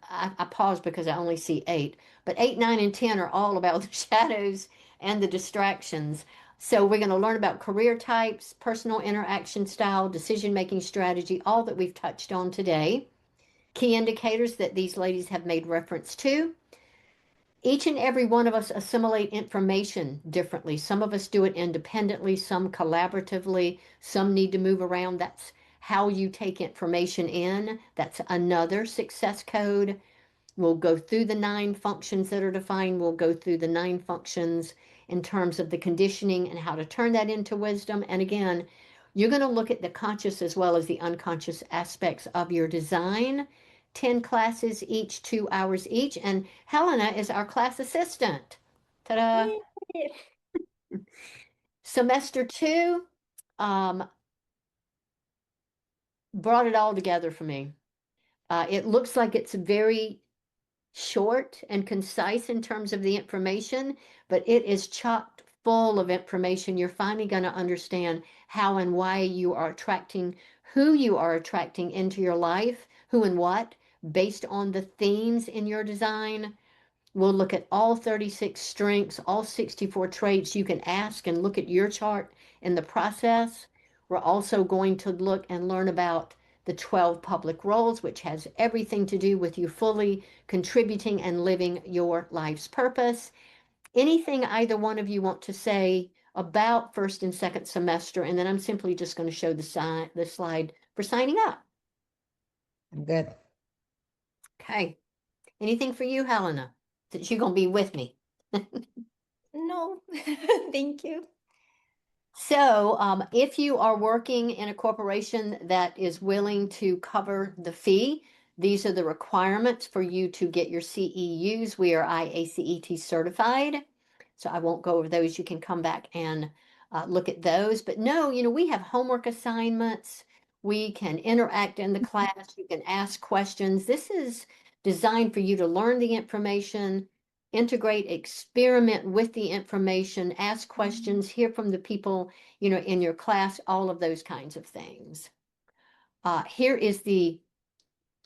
I paused because I only see 8, but 8, 9, and 10 are all about the shadows and the distractions. So we're going to learn about career types, personal interaction style, decision-making strategy, all that we've touched on today. Key indicators that these ladies have made reference to. Each and every one of us assimilate information differently. Some of us do it independently, some collaboratively, some need to move around. That's how you take information in. That's another success code. We'll go through the 9 functions that are defined. We'll go through the 9 functions in terms of the conditioning and how to turn that into wisdom. And again, you're going to look at the conscious as well as the unconscious aspects of your design. 10 classes each, 2 hours each. And Helena is our class assistant. Ta-da! Yay. Semester 2 brought it all together for me. It looks like it's very short and concise in terms of the information, but it is chock full of information. You're finally going to understand how and why you are attracting, who you are attracting into your life, who and what, based on the themes in your design. We'll look at all 36 strengths, all 64 traits. You can ask and look at your chart in the process. We're also going to look and learn about the 12 public roles, which has everything to do with you fully contributing and living your life's purpose. Anything either one of you want to say about first and second semester, and then I'm simply just going to show the slide for signing up. I'm good. Okay. Anything for you, Helena, since you're going to be with me? No, thank you. So, if you are working in a corporation that is willing to cover the fee, these are the requirements for you to get your CEUs. We are IACET certified, so I won't go over those. You can come back and look at those. But no, we have homework assignments. We can interact in the class. You can ask questions. This is designed for you to learn the information, integrate, experiment with the information, ask questions, hear from the people, in your class, all of those kinds of things. Here is the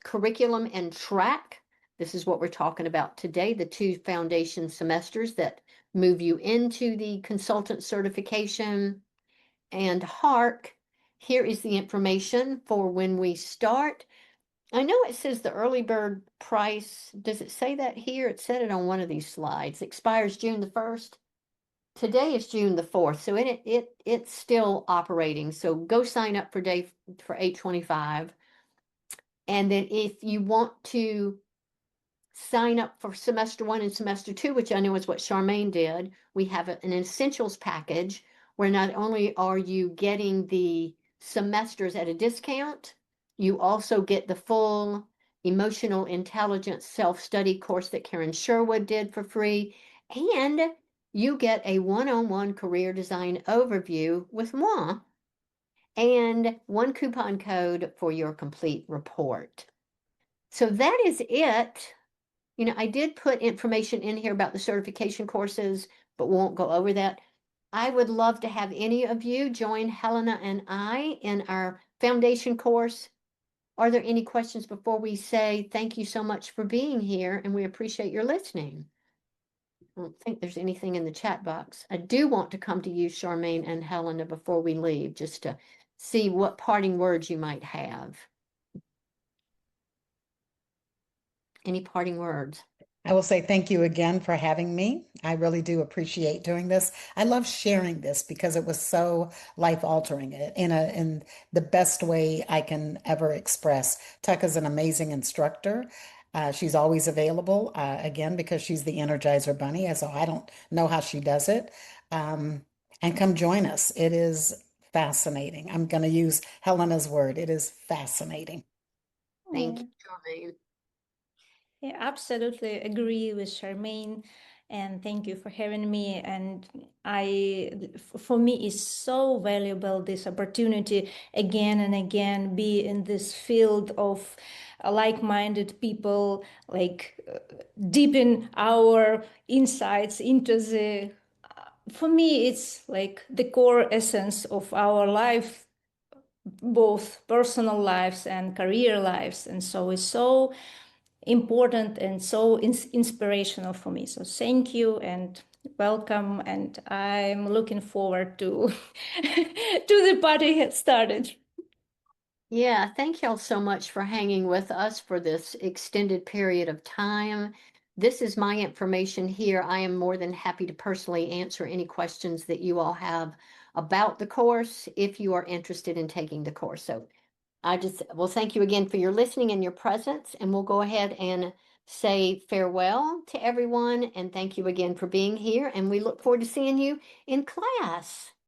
curriculum and track. This is what we're talking about today, the 2 foundation semesters that move you into the consultant certification. And hark, here is the information for when we start. I know it says the early bird price. Does it say that here? It said it on one of these slides. Expires June the 1st. Today is June the 4th, so it's still operating. So go sign up for 825. And then if you want to sign up for semester 1 and semester 2, which I know is what Charmaine did, we have an essentials package where not only are you getting the semesters at a discount, you also get the full emotional intelligence self-study course that Karen Sherwood did for free, and you get a one-on-one career design overview with moi and 1 coupon code for your complete report. So that is it. I did put information in here about the certification courses, but won't go over that. I would love to have any of you join Helena and I in our foundation course. Are there any questions before we say thank you so much for being here and we appreciate your listening? I don't think there's anything in the chat box. I do want to come to you, Charmaine and Helena, before we leave, just to see what parting words you might have. Any parting words? I will say thank you again for having me. I really do appreciate doing this. I love sharing this because it was so life-altering in the best way I can ever express. Tuck is an amazing instructor. She's always available, again, because she's the Energizer Bunny, and so I don't know how she does it. and come join us. It is fascinating. I'm going to use Helena's word. It is fascinating. Thank Yeah. you, Charmaine. Yeah, absolutely agree with Charmaine, and thank you for having me. And for me, it's so valuable this opportunity again and again be in this field of like-minded people, like deepen our insights into the. For me, it's like the core essence of our life, both personal lives and career lives, and so it's so important and so inspirational for me. So thank you and welcome, and I'm looking forward to to the party get started. Yeah, thank y'all so much for hanging with us for this extended period of time. This is my information here. I am more than happy to personally answer any questions that you all have about the course if you are interested in taking the course. So well, thank you again for your listening and your presence, and we'll go ahead and say farewell to everyone. And thank you again for being here. And we look forward to seeing you in class.